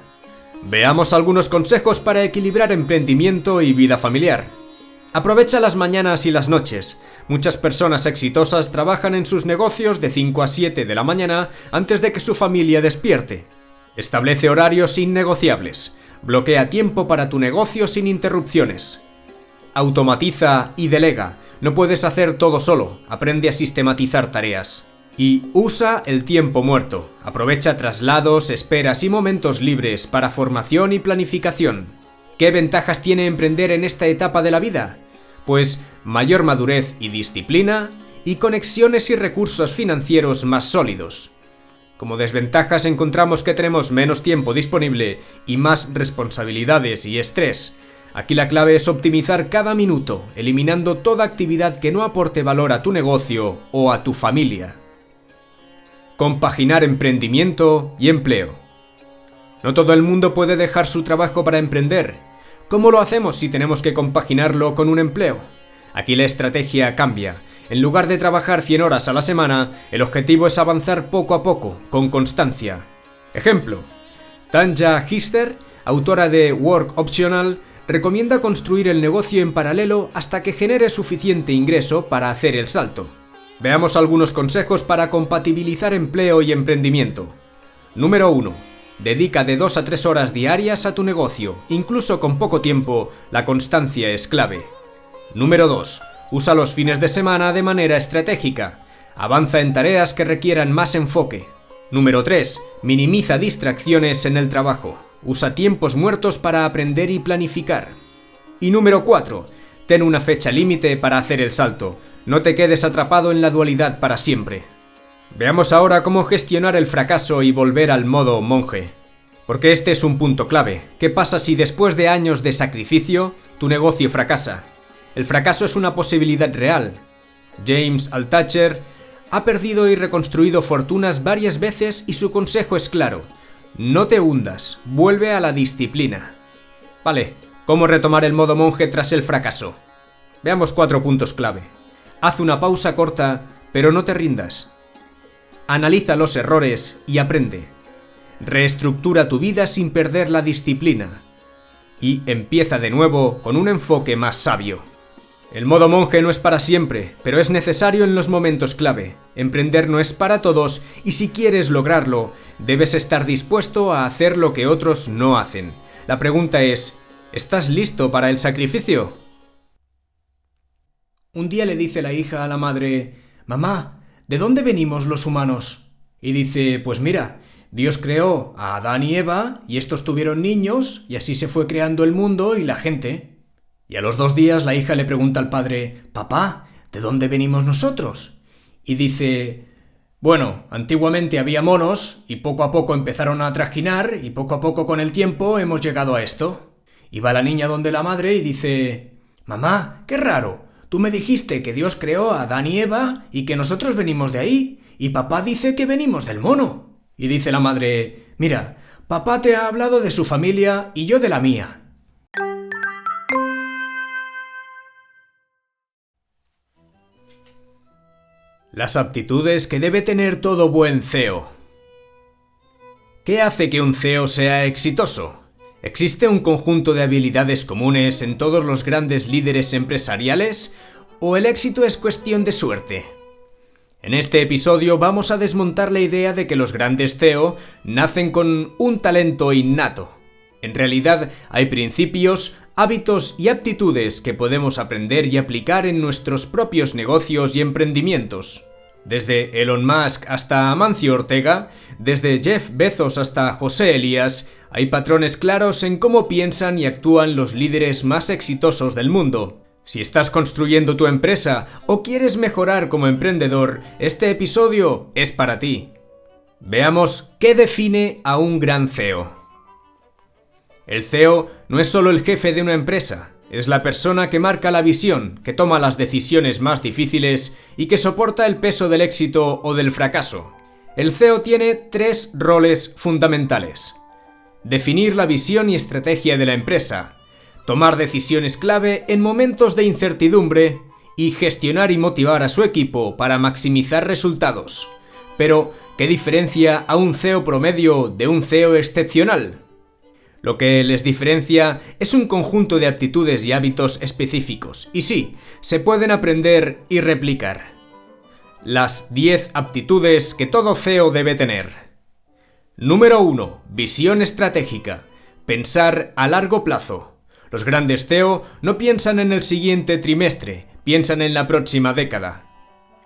Veamos algunos consejos para equilibrar emprendimiento y vida familiar. Aprovecha las mañanas y las noches. Muchas personas exitosas trabajan en sus negocios de 5 a 7 de la mañana antes de que su familia despierte. Establece horarios innegociables. Bloquea tiempo para tu negocio sin interrupciones. Automatiza y delega. No puedes hacer todo solo. Aprende a sistematizar tareas. Y usa el tiempo muerto. Aprovecha traslados, esperas y momentos libres para formación y planificación. ¿Qué ventajas tiene emprender en esta etapa de la vida? Pues mayor madurez y disciplina y conexiones y recursos financieros más sólidos. Como desventajas encontramos que tenemos menos tiempo disponible y más responsabilidades y estrés. Aquí la clave es optimizar cada minuto, eliminando toda actividad que no aporte valor a tu negocio o a tu familia. Compaginar emprendimiento y empleo. No todo el mundo puede dejar su trabajo para emprender. ¿Cómo lo hacemos si tenemos que compaginarlo con un empleo? Aquí la estrategia cambia. En lugar de trabajar 100 horas a la semana, el objetivo es avanzar poco a poco, con constancia. Ejemplo: Tanja Hister, autora de Work Optional, recomienda construir el negocio en paralelo hasta que genere suficiente ingreso para hacer el salto. Veamos algunos consejos para compatibilizar empleo y emprendimiento. Número 1. Dedica de 2 a 3 horas diarias a tu negocio. Incluso con poco tiempo, la constancia es clave. Número 2. Usa los fines de semana de manera estratégica. Avanza en tareas que requieran más enfoque. Número 3. Minimiza distracciones en el trabajo. Usa tiempos muertos para aprender y planificar. Y número 4. Ten una fecha límite para hacer el salto. No te quedes atrapado en la dualidad para siempre. Veamos ahora cómo gestionar el fracaso y volver al modo monje. Porque este es un punto clave. ¿Qué pasa si después de años de sacrificio, tu negocio fracasa? El fracaso es una posibilidad real. James Altucher ha perdido y reconstruido fortunas varias veces y su consejo es claro: no te hundas, vuelve a la disciplina. Vale, ¿cómo retomar el modo monje tras el fracaso? Veamos 4 puntos clave. Haz una pausa corta, pero no te rindas. Analiza los errores y aprende. Reestructura tu vida sin perder la disciplina. Y empieza de nuevo con un enfoque más sabio. El modo monje no es para siempre, pero es necesario en los momentos clave. Emprender no es para todos y si quieres lograrlo, debes estar dispuesto a hacer lo que otros no hacen. La pregunta es: ¿estás listo para el sacrificio? Un día le dice la hija a la madre: «Mamá, ¿de dónde venimos los humanos?» Y dice: «Pues mira, Dios creó a Adán y Eva y estos tuvieron niños y así se fue creando el mundo y la gente». Y a los 2 días la hija le pregunta al padre: «Papá, ¿de dónde venimos nosotros?» Y dice: «Bueno, antiguamente había monos y poco a poco empezaron a trajinar y poco a poco con el tiempo hemos llegado a esto». Y va la niña donde la madre y dice: «Mamá, qué raro. Tú me dijiste que Dios creó a Adán y Eva y que nosotros venimos de ahí, y papá dice que venimos del mono». Y dice la madre: «Mira, papá te ha hablado de su familia y yo de la mía». Las aptitudes que debe tener todo buen CEO. ¿Qué hace que un CEO sea exitoso? ¿Existe un conjunto de habilidades comunes en todos los grandes líderes empresariales? ¿O el éxito es cuestión de suerte? En este episodio vamos a desmontar la idea de que los grandes CEO nacen con un talento innato. En realidad hay principios, hábitos y aptitudes que podemos aprender y aplicar en nuestros propios negocios y emprendimientos. Desde Elon Musk hasta Amancio Ortega, desde Jeff Bezos hasta José Elías, hay patrones claros en cómo piensan y actúan los líderes más exitosos del mundo. Si estás construyendo tu empresa o quieres mejorar como emprendedor, este episodio es para ti. Veamos qué define a un gran CEO. El CEO no es solo el jefe de una empresa, es la persona que marca la visión, que toma las decisiones más difíciles y que soporta el peso del éxito o del fracaso. El CEO tiene 3 roles fundamentales: definir la visión y estrategia de la empresa, tomar decisiones clave en momentos de incertidumbre y gestionar y motivar a su equipo para maximizar resultados. Pero, ¿qué diferencia a un CEO promedio de un CEO excepcional? Lo que les diferencia es un conjunto de aptitudes y hábitos específicos, y sí, se pueden aprender y replicar. Las 10 aptitudes que todo CEO debe tener. Número 1. Visión estratégica. Pensar a largo plazo. Los grandes CEO no piensan en el siguiente trimestre, piensan en la próxima década.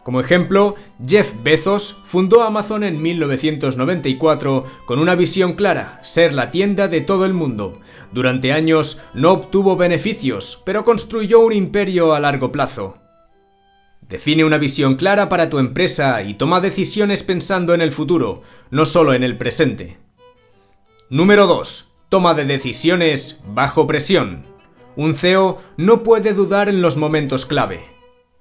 Como ejemplo, Jeff Bezos fundó Amazon en 1994 con una visión clara: ser la tienda de todo el mundo. Durante años no obtuvo beneficios, pero construyó un imperio a largo plazo. Define una visión clara para tu empresa y toma decisiones pensando en el futuro, no solo en el presente. Número 2. Toma de decisiones bajo presión. Un CEO no puede dudar en los momentos clave.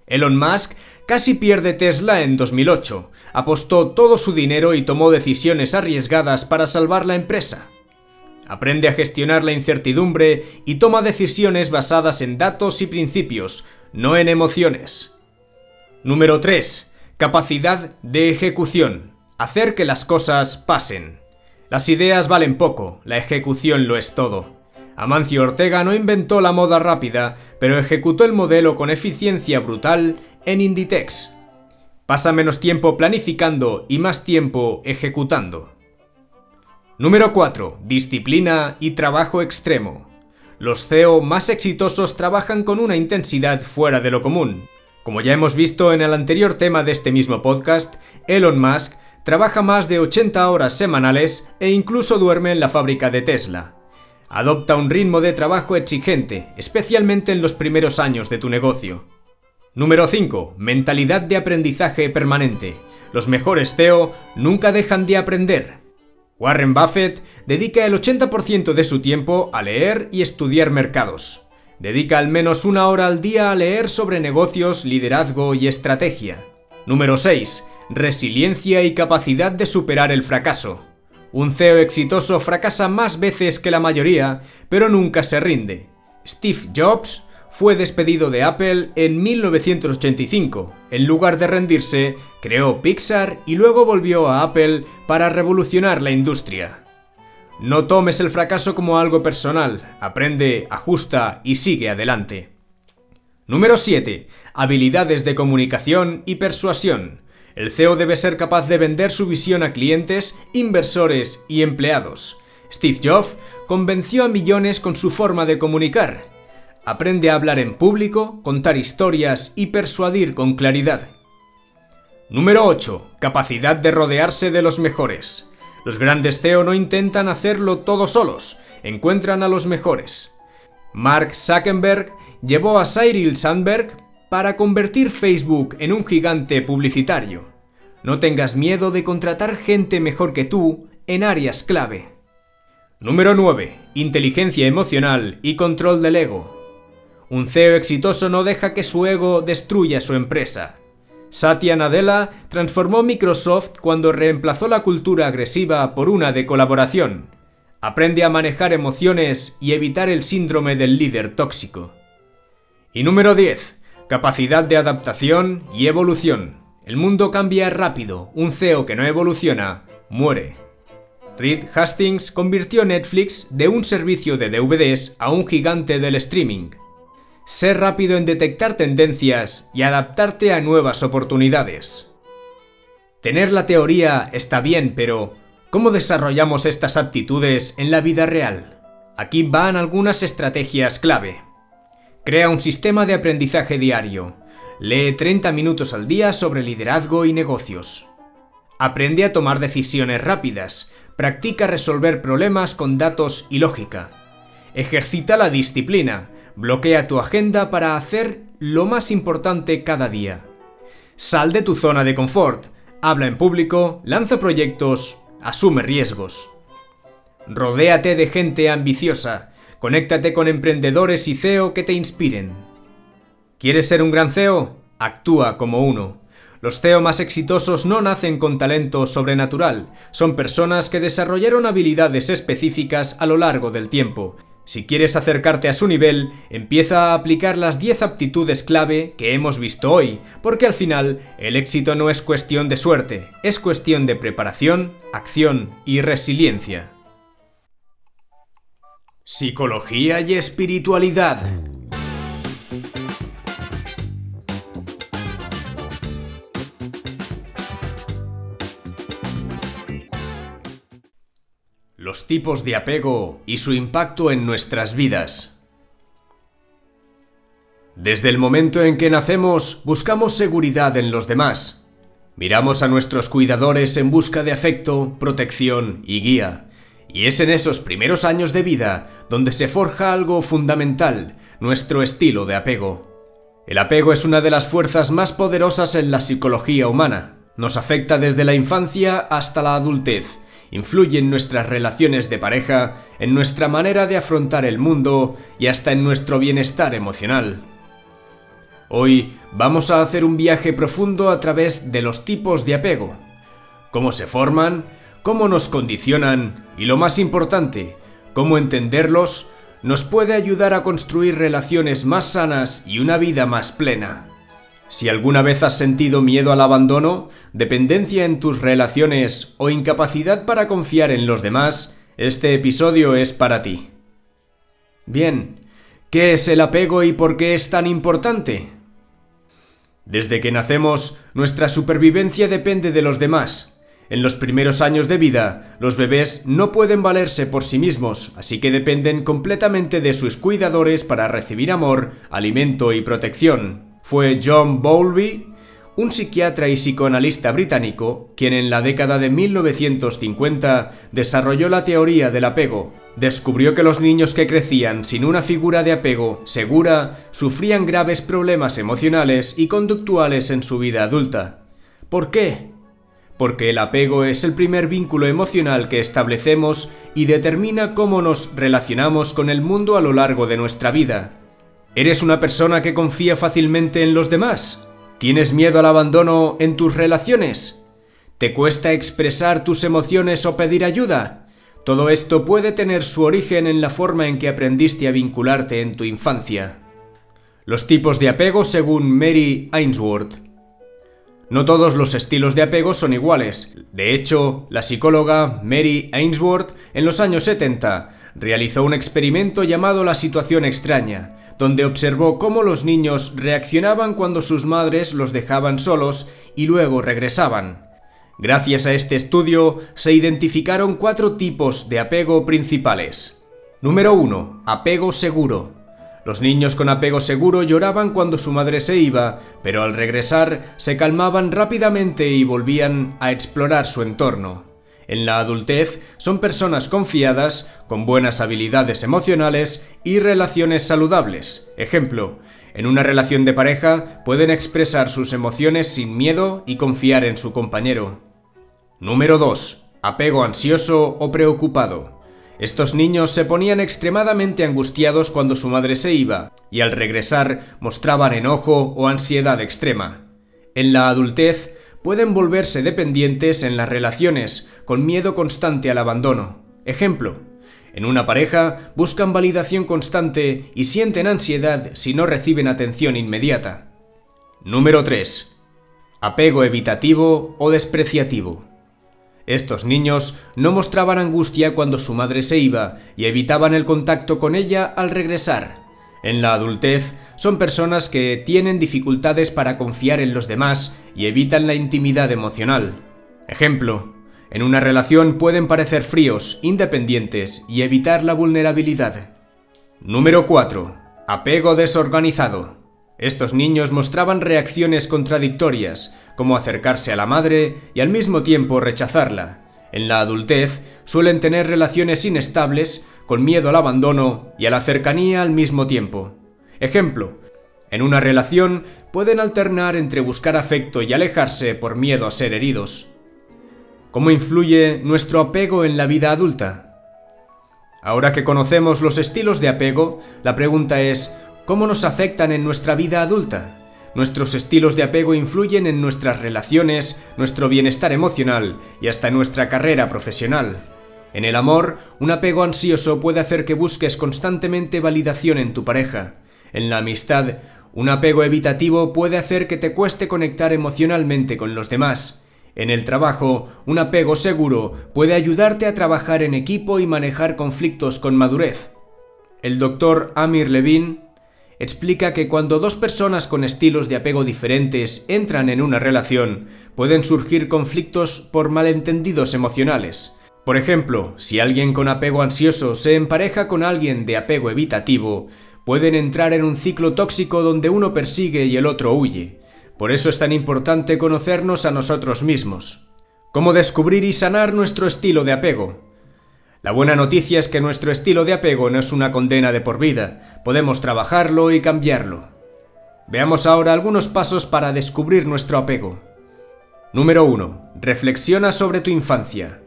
Elon Musk casi pierde Tesla en 2008, apostó todo su dinero y tomó decisiones arriesgadas para salvar la empresa. Aprende a gestionar la incertidumbre y toma decisiones basadas en datos y principios, no en emociones. Número 3. Capacidad de ejecución. Hacer que las cosas pasen. Las ideas valen poco, la ejecución lo es todo. Amancio Ortega no inventó la moda rápida, pero ejecutó el modelo con eficiencia brutal en Inditex. Pasa menos tiempo planificando y más tiempo ejecutando. Número 4. Disciplina y trabajo extremo. Los CEO más exitosos trabajan con una intensidad fuera de lo común. Como ya hemos visto en el anterior tema de este mismo podcast, Elon Musk trabaja más de 80 horas semanales e incluso duerme en la fábrica de Tesla. Adopta un ritmo de trabajo exigente, especialmente en los primeros años de tu negocio. Número 5. Mentalidad de aprendizaje permanente. Los mejores CEO nunca dejan de aprender. Warren Buffett dedica el 80% de su tiempo a leer y estudiar mercados. Dedica al menos 1 hora al día a leer sobre negocios, liderazgo y estrategia. Número 6. Resiliencia y capacidad de superar el fracaso. Un CEO exitoso fracasa más veces que la mayoría, pero nunca se rinde. Steve Jobs fue despedido de Apple en 1985. En lugar de rendirse, creó Pixar y luego volvió a Apple para revolucionar la industria. No tomes el fracaso como algo personal, aprende, ajusta y sigue adelante. Número 7. Habilidades de comunicación y persuasión. El CEO debe ser capaz de vender su visión a clientes, inversores y empleados. Steve Jobs convenció a millones con su forma de comunicar. Aprende a hablar en público, contar historias y persuadir con claridad. Número 8. Capacidad de rodearse de los mejores. Los grandes CEO no intentan hacerlo todos solos, encuentran a los mejores. Mark Zuckerberg llevó a Sheryl Sandberg para convertir Facebook en un gigante publicitario. No tengas miedo de contratar gente mejor que tú en áreas clave. Número 9. Inteligencia emocional y control del ego. Un CEO exitoso no deja que su ego destruya su empresa. Satya Nadella transformó Microsoft cuando reemplazó la cultura agresiva por una de colaboración. Aprende a manejar emociones y evitar el síndrome del líder tóxico. Y número 10. Capacidad de adaptación y evolución. El mundo cambia rápido, un CEO que no evoluciona, muere. Reed Hastings convirtió Netflix de un servicio de DVDs a un gigante del streaming. Sé rápido en detectar tendencias y adaptarte a nuevas oportunidades. Tener la teoría está bien, pero ¿cómo desarrollamos estas aptitudes en la vida real? Aquí van algunas estrategias clave. Crea un sistema de aprendizaje diario. Lee 30 minutos al día sobre liderazgo y negocios. Aprende a tomar decisiones rápidas. Practica resolver problemas con datos y lógica. Ejercita la disciplina. Bloquea tu agenda para hacer lo más importante cada día. Sal de tu zona de confort. Habla en público, lanza proyectos, asume riesgos. Rodéate de gente ambiciosa. Conéctate con emprendedores y CEO que te inspiren. ¿Quieres ser un gran CEO? Actúa como uno. Los CEO más exitosos no nacen con talento sobrenatural. Son personas que desarrollaron habilidades específicas a lo largo del tiempo. Si quieres acercarte a su nivel, empieza a aplicar las 10 aptitudes clave que hemos visto hoy, porque al final el éxito no es cuestión de suerte, es cuestión de preparación, acción y resiliencia. Psicología y espiritualidad. Los tipos de apego y su impacto en nuestras vidas. Desde el momento en que nacemos, buscamos seguridad en los demás. Miramos a nuestros cuidadores en busca de afecto, protección y guía. Y es en esos primeros años de vida donde se forja algo fundamental, nuestro estilo de apego. El apego es una de las fuerzas más poderosas en la psicología humana. Nos afecta desde la infancia hasta la adultez. Influye en nuestras relaciones de pareja, en nuestra manera de afrontar el mundo y hasta en nuestro bienestar emocional. Hoy vamos a hacer un viaje profundo a través de los tipos de apego. Cómo se forman, cómo nos condicionan y, lo más importante, cómo entenderlos nos puede ayudar a construir relaciones más sanas y una vida más plena. Si alguna vez has sentido miedo al abandono, dependencia en tus relaciones o incapacidad para confiar en los demás, este episodio es para ti. Bien, ¿qué es el apego y por qué es tan importante? Desde que nacemos, nuestra supervivencia depende de los demás. En los primeros años de vida, los bebés no pueden valerse por sí mismos, así que dependen completamente de sus cuidadores para recibir amor, alimento y protección. Fue John Bowlby, un psiquiatra y psicoanalista británico, quien en la década de 1950 desarrolló la teoría del apego. Descubrió que los niños que crecían sin una figura de apego segura sufrían graves problemas emocionales y conductuales en su vida adulta. ¿Por qué? Porque el apego es el primer vínculo emocional que establecemos y determina cómo nos relacionamos con el mundo a lo largo de nuestra vida. ¿Eres una persona que confía fácilmente en los demás? ¿Tienes miedo al abandono en tus relaciones? ¿Te cuesta expresar tus emociones o pedir ayuda? Todo esto puede tener su origen en la forma en que aprendiste a vincularte en tu infancia. Los tipos de apego según Mary Ainsworth. No todos los estilos de apego son iguales. De hecho, la psicóloga Mary Ainsworth, en los años 70, realizó un experimento llamado la situación extraña, donde observó cómo los niños reaccionaban cuando sus madres los dejaban solos y luego regresaban. Gracias a este estudio, se identificaron 4 tipos de apego principales. Número 1. Apego seguro. Los niños con apego seguro lloraban cuando su madre se iba, pero al regresar se calmaban rápidamente y volvían a explorar su entorno. En la adultez son personas confiadas, con buenas habilidades emocionales y relaciones saludables. Ejemplo, en una relación de pareja pueden expresar sus emociones sin miedo y confiar en su compañero. Número 2. Apego ansioso o preocupado. Estos niños se ponían extremadamente angustiados cuando su madre se iba y al regresar mostraban enojo o ansiedad extrema. En la adultez pueden volverse dependientes en las relaciones, con miedo constante al abandono. Ejemplo, en una pareja buscan validación constante y sienten ansiedad si no reciben atención inmediata. Número 3. apego evitativo o despreciativo. Estos niños no mostraban angustia cuando su madre se iba y evitaban el contacto con ella al regresar. En la adultez, son personas que tienen dificultades para confiar en los demás y evitan la intimidad emocional. Ejemplo, en una relación pueden parecer fríos, independientes y evitar la vulnerabilidad. Número 4. Apego desorganizado. Estos niños mostraban reacciones contradictorias, como acercarse a la madre y al mismo tiempo rechazarla. En la adultez, suelen tener relaciones inestables, con miedo al abandono y a la cercanía al mismo tiempo. Ejemplo, en una relación pueden alternar entre buscar afecto y alejarse por miedo a ser heridos. ¿Cómo influye nuestro apego en la vida adulta? Ahora que conocemos los estilos de apego, la pregunta es, ¿cómo nos afectan en nuestra vida adulta? Nuestros estilos de apego influyen en nuestras relaciones, nuestro bienestar emocional y hasta en nuestra carrera profesional. En el amor, un apego ansioso puede hacer que busques constantemente validación en tu pareja. En la amistad, un apego evitativo puede hacer que te cueste conectar emocionalmente con los demás. En el trabajo, un apego seguro puede ayudarte a trabajar en equipo y manejar conflictos con madurez. El doctor Amir Levine explica que cuando dos personas con estilos de apego diferentes entran en una relación, pueden surgir conflictos por malentendidos emocionales. Por ejemplo, si alguien con apego ansioso se empareja con alguien de apego evitativo, pueden entrar en un ciclo tóxico donde uno persigue y el otro huye. Por eso es tan importante conocernos a nosotros mismos. ¿Cómo descubrir y sanar nuestro estilo de apego? La buena noticia es que nuestro estilo de apego no es una condena de por vida, podemos trabajarlo y cambiarlo. Veamos ahora algunos pasos para descubrir nuestro apego. Número 1. Reflexiona sobre tu infancia.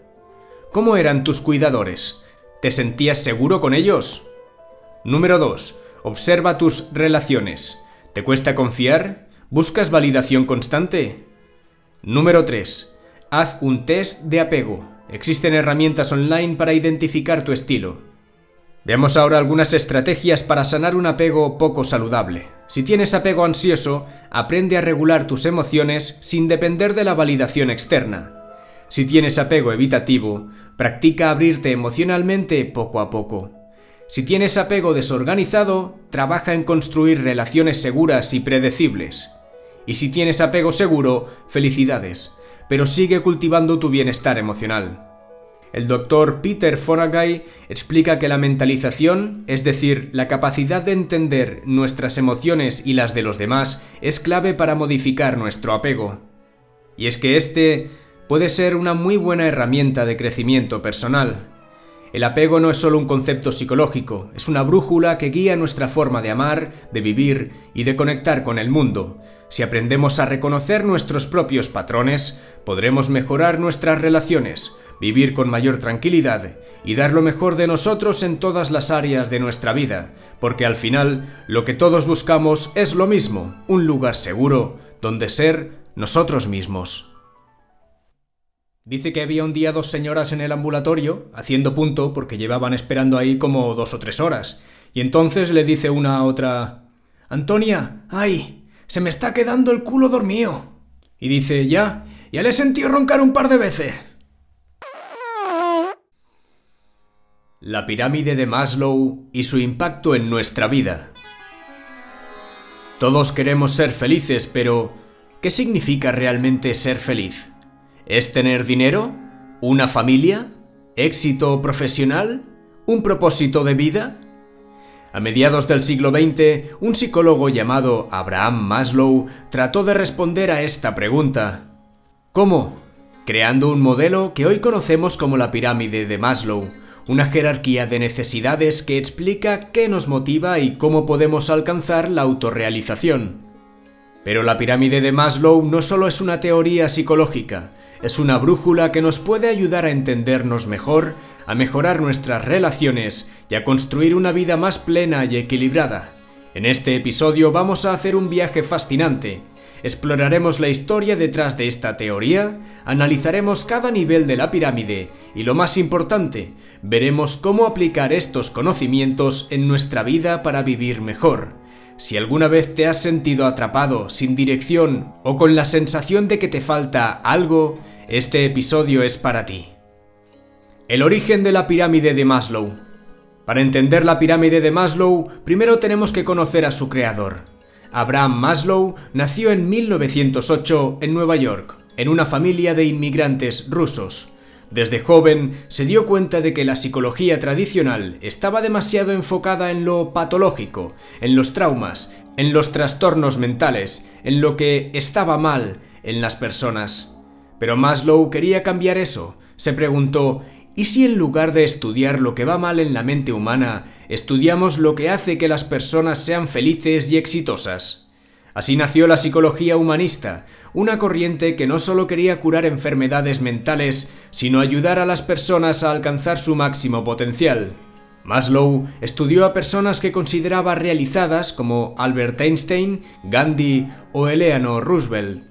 ¿Cómo eran tus cuidadores? ¿Te sentías seguro con ellos? Número 2. Observa tus relaciones. ¿Te cuesta confiar? ¿Buscas validación constante? Número 3. Haz un test de apego. Existen herramientas online para identificar tu estilo. Veamos ahora algunas estrategias para sanar un apego poco saludable. Si tienes apego ansioso, aprende a regular tus emociones sin depender de la validación externa. Si tienes apego evitativo, practica abrirte emocionalmente poco a poco. Si tienes apego desorganizado, trabaja en construir relaciones seguras y predecibles. Y si tienes apego seguro, felicidades, pero sigue cultivando tu bienestar emocional. El doctor Peter Fonagy explica que la mentalización, es decir, la capacidad de entender nuestras emociones y las de los demás, es clave para modificar nuestro apego. Y es que este puede ser una muy buena herramienta de crecimiento personal. El apego no es solo un concepto psicológico, es una brújula que guía nuestra forma de amar, de vivir y de conectar con el mundo. Si aprendemos a reconocer nuestros propios patrones, podremos mejorar nuestras relaciones, vivir con mayor tranquilidad y dar lo mejor de nosotros en todas las áreas de nuestra vida, porque al final lo que todos buscamos es lo mismo, un lugar seguro donde ser nosotros mismos. Dice que había un día 2 señoras en el ambulatorio, haciendo punto porque llevaban esperando ahí como 2 o 3 horas. Y entonces le dice una a otra: «Antonia, ¡ay! Se me está quedando el culo dormido». Y dice: «Ya le he sentido roncar un par de veces». La pirámide de Maslow y su impacto en nuestra vida. Todos queremos ser felices, pero ¿qué significa realmente ser feliz? ¿Es tener dinero? ¿Una familia? ¿Éxito profesional? ¿Un propósito de vida? A mediados del siglo XX, un psicólogo llamado Abraham Maslow trató de responder a esta pregunta. ¿Cómo? Creando un modelo que hoy conocemos como la pirámide de Maslow, una jerarquía de necesidades que explica qué nos motiva y cómo podemos alcanzar la autorrealización. Pero la pirámide de Maslow no solo es una teoría psicológica, es una brújula que nos puede ayudar a entendernos mejor, a mejorar nuestras relaciones y a construir una vida más plena y equilibrada. En este episodio vamos a hacer un viaje fascinante. Exploraremos la historia detrás de esta teoría, analizaremos cada nivel de la pirámide y, lo más importante, veremos cómo aplicar estos conocimientos en nuestra vida para vivir mejor. Si alguna vez te has sentido atrapado, sin dirección o con la sensación de que te falta algo, este episodio es para ti. El origen de la pirámide de Maslow. Para entender la pirámide de Maslow, primero tenemos que conocer a su creador. Abraham Maslow nació en 1908 en Nueva York, en una familia de inmigrantes rusos. Desde joven se dio cuenta de que la psicología tradicional estaba demasiado enfocada en lo patológico, en los traumas, en los trastornos mentales, en lo que estaba mal en las personas. Pero Maslow quería cambiar eso. Se preguntó, ¿y si en lugar de estudiar lo que va mal en la mente humana, estudiamos lo que hace que las personas sean felices y exitosas? Así nació la psicología humanista, una corriente que no solo quería curar enfermedades mentales, sino ayudar a las personas a alcanzar su máximo potencial. Maslow estudió a personas que consideraba realizadas como Albert Einstein, Gandhi o Eleanor Roosevelt.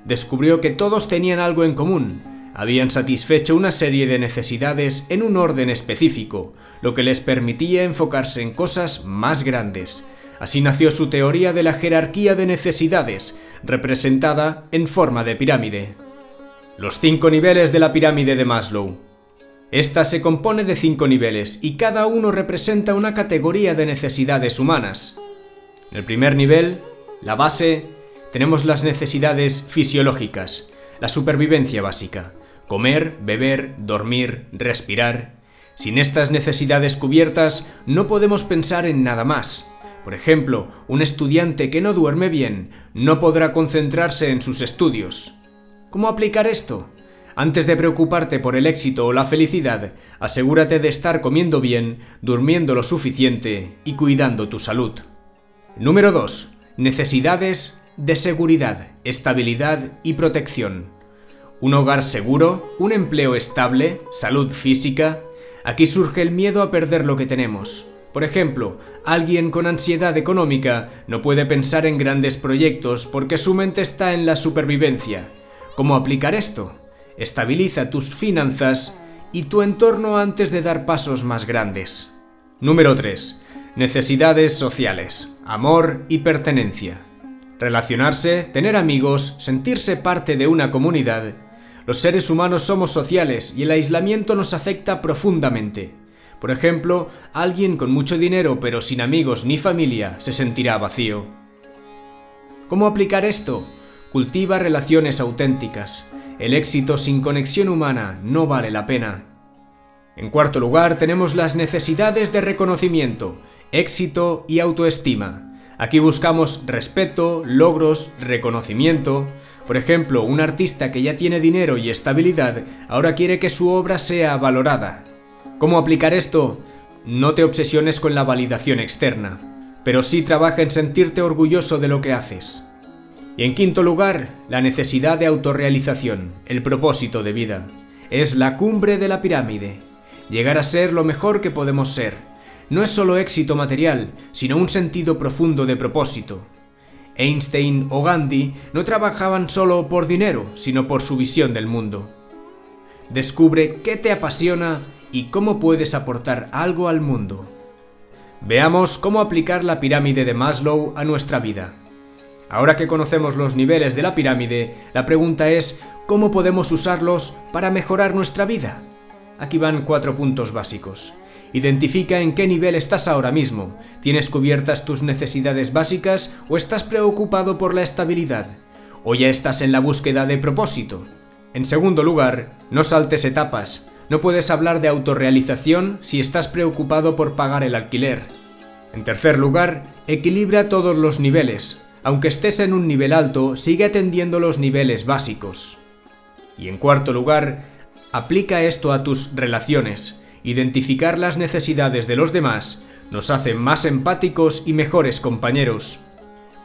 Descubrió que todos tenían algo en común. Habían satisfecho una serie de necesidades en un orden específico, lo que les permitía enfocarse en cosas más grandes. Así nació su teoría de la jerarquía de necesidades, representada en forma de pirámide. Los 5 niveles de la pirámide de Maslow. Esta se compone de 5 niveles y cada uno representa una categoría de necesidades humanas. En el primer nivel, la base, tenemos las necesidades fisiológicas, la supervivencia básica: comer, beber, dormir, respirar. Sin estas necesidades cubiertas, no podemos pensar en nada más. Por ejemplo, un estudiante que no duerme bien no podrá concentrarse en sus estudios. ¿Cómo aplicar esto? Antes de preocuparte por el éxito o la felicidad, asegúrate de estar comiendo bien, durmiendo lo suficiente y cuidando tu salud. Número 2. Necesidades de seguridad, estabilidad y protección. Un hogar seguro, un empleo estable, salud física. Aquí surge el miedo a perder lo que tenemos. Por ejemplo, alguien con ansiedad económica no puede pensar en grandes proyectos porque su mente está en la supervivencia. ¿Cómo aplicar esto? Estabiliza tus finanzas y tu entorno antes de dar pasos más grandes. Número 3. Necesidades sociales, amor y pertenencia. Relacionarse, tener amigos, sentirse parte de una comunidad. Los seres humanos somos sociales y el aislamiento nos afecta profundamente. Por ejemplo, alguien con mucho dinero pero sin amigos ni familia se sentirá vacío. ¿Cómo aplicar esto? Cultiva relaciones auténticas. El éxito sin conexión humana no vale la pena. En cuarto lugar, tenemos las necesidades de reconocimiento, éxito y autoestima. Aquí buscamos respeto, logros, reconocimiento. Por ejemplo, un artista que ya tiene dinero y estabilidad ahora quiere que su obra sea valorada. ¿Cómo aplicar esto? No te obsesiones con la validación externa, pero sí trabaja en sentirte orgulloso de lo que haces. Y en quinto lugar, la necesidad de autorrealización, el propósito de vida. Es la cumbre de la pirámide. Llegar a ser lo mejor que podemos ser. No es solo éxito material, sino un sentido profundo de propósito. Einstein o Gandhi no trabajaban solo por dinero, sino por su visión del mundo. Descubre qué te apasiona y cómo puedes aportar algo al mundo. Veamos cómo aplicar la pirámide de Maslow a nuestra vida. Ahora que conocemos los niveles de la pirámide, la pregunta es ¿cómo podemos usarlos para mejorar nuestra vida? Aquí van 4 puntos básicos. Identifica en qué nivel estás ahora mismo. ¿Tienes cubiertas tus necesidades básicas o estás preocupado por la estabilidad? ¿O ya estás en la búsqueda de propósito? En segundo lugar, no saltes etapas. No puedes hablar de autorrealización si estás preocupado por pagar el alquiler. En tercer lugar, equilibra todos los niveles. Aunque estés en un nivel alto, sigue atendiendo los niveles básicos. Y en cuarto lugar, aplica esto a tus relaciones. Identificar las necesidades de los demás nos hace más empáticos y mejores compañeros.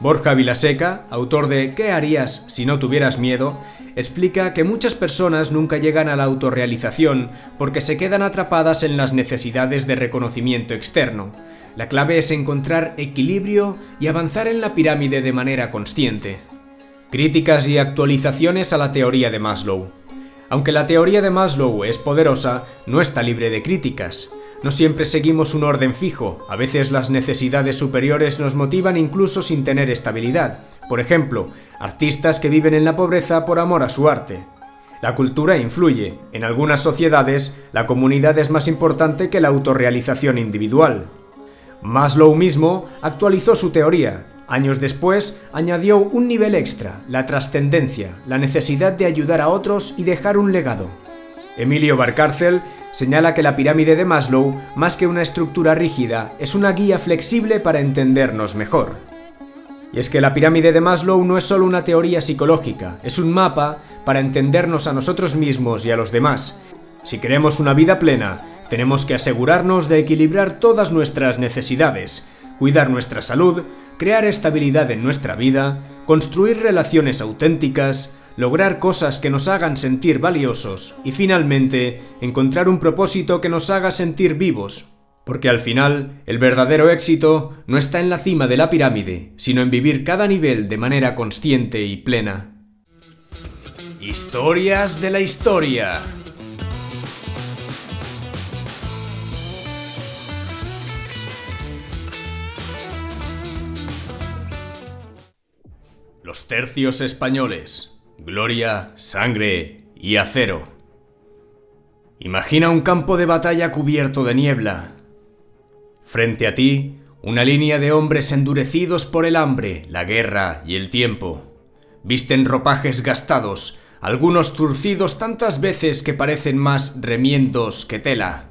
Borja Vilaseca, autor de ¿Qué harías si no tuvieras miedo?, explica que muchas personas nunca llegan a la autorrealización porque se quedan atrapadas en las necesidades de reconocimiento externo. La clave es encontrar equilibrio y avanzar en la pirámide de manera consciente. Críticas y actualizaciones a la teoría de Maslow. Aunque la teoría de Maslow es poderosa, no está libre de críticas. No siempre seguimos un orden fijo, a veces las necesidades superiores nos motivan incluso sin tener estabilidad. Por ejemplo, artistas que viven en la pobreza por amor a su arte. La cultura influye. En algunas sociedades, la comunidad es más importante que la autorrealización individual. Maslow mismo actualizó su teoría. Años después, añadió un nivel extra, la trascendencia, la necesidad de ayudar a otros y dejar un legado. Emilio Valcárcel señala que la pirámide de Maslow, más que una estructura rígida, es una guía flexible para entendernos mejor. Y es que la pirámide de Maslow no es solo una teoría psicológica, es un mapa para entendernos a nosotros mismos y a los demás. Si queremos una vida plena, tenemos que asegurarnos de equilibrar todas nuestras necesidades, cuidar nuestra salud, crear estabilidad en nuestra vida, construir relaciones auténticas, lograr cosas que nos hagan sentir valiosos y finalmente encontrar un propósito que nos haga sentir vivos. Porque al final, el verdadero éxito no está en la cima de la pirámide, sino en vivir cada nivel de manera consciente y plena. Historias de la historia. Los tercios españoles. Gloria, sangre y acero. Imagina un campo de batalla cubierto de niebla. Frente a ti, una línea de hombres endurecidos por el hambre, la guerra y el tiempo. Visten ropajes gastados, algunos turcidos tantas veces que parecen más remiendos que tela.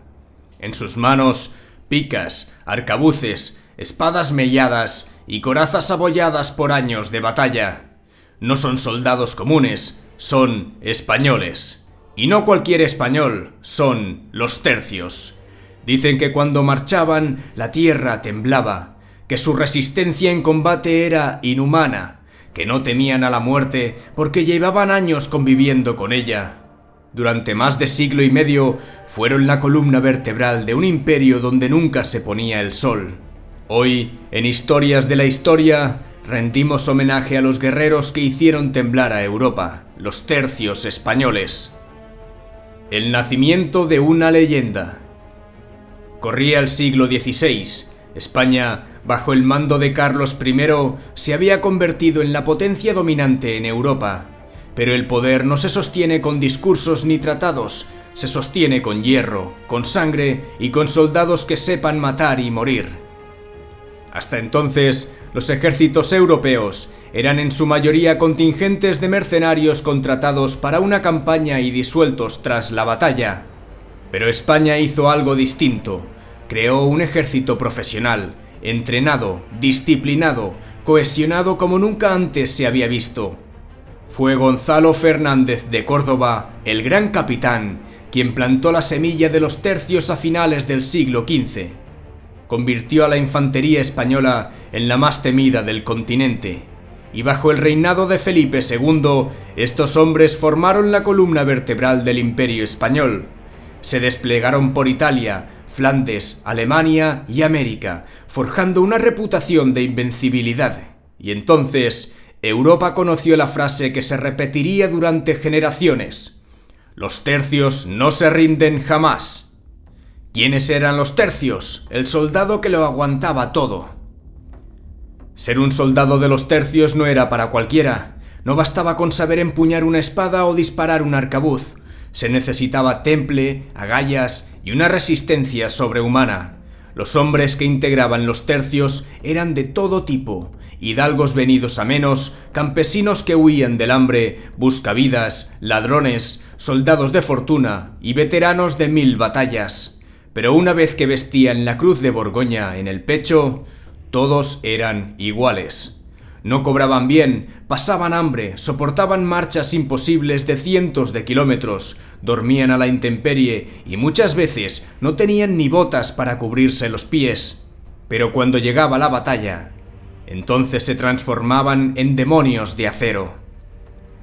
En sus manos, picas, arcabuces, espadas melladas y corazas abolladas por años de batalla. No son soldados comunes, son españoles. Y no cualquier español, son los tercios. Dicen que cuando marchaban, la tierra temblaba, que su resistencia en combate era inhumana, que no temían a la muerte porque llevaban años conviviendo con ella. Durante más de siglo y medio, fueron la columna vertebral de un imperio donde nunca se ponía el sol. Hoy, en Historias de la Historia, rendimos homenaje a los guerreros que hicieron temblar a Europa, los tercios españoles. El nacimiento de una leyenda. Corría el siglo XVI. España, bajo el mando de Carlos I, se había convertido en la potencia dominante en Europa. Pero el poder no se sostiene con discursos ni tratados, se sostiene con hierro, con sangre y con soldados que sepan matar y morir. Hasta entonces, los ejércitos europeos eran en su mayoría contingentes de mercenarios contratados para una campaña y disueltos tras la batalla. Pero España hizo algo distinto. Creó un ejército profesional, entrenado, disciplinado, cohesionado como nunca antes se había visto. Fue Gonzalo Fernández de Córdoba, el gran capitán, quien plantó la semilla de los tercios a finales del siglo XV. Convirtió a la infantería española en la más temida del continente. Y bajo el reinado de Felipe II, estos hombres formaron la columna vertebral del Imperio español. Se desplegaron por Italia, Flandes, Alemania y América, forjando una reputación de invencibilidad. Y entonces, Europa conoció la frase que se repetiría durante generaciones: los tercios no se rinden jamás. ¿Quiénes eran los tercios? El soldado que lo aguantaba todo. Ser un soldado de los tercios no era para cualquiera. No bastaba con saber empuñar una espada o disparar un arcabuz. Se necesitaba temple, agallas y una resistencia sobrehumana. Los hombres que integraban los tercios eran de todo tipo: hidalgos venidos a menos, campesinos que huían del hambre, buscavidas, ladrones, soldados de fortuna y veteranos de 1000 batallas. Pero una vez que vestían la cruz de Borgoña en el pecho, todos eran iguales. No cobraban bien, pasaban hambre, soportaban marchas imposibles de cientos de kilómetros, dormían a la intemperie y muchas veces no tenían ni botas para cubrirse los pies. Pero cuando llegaba la batalla, entonces se transformaban en demonios de acero.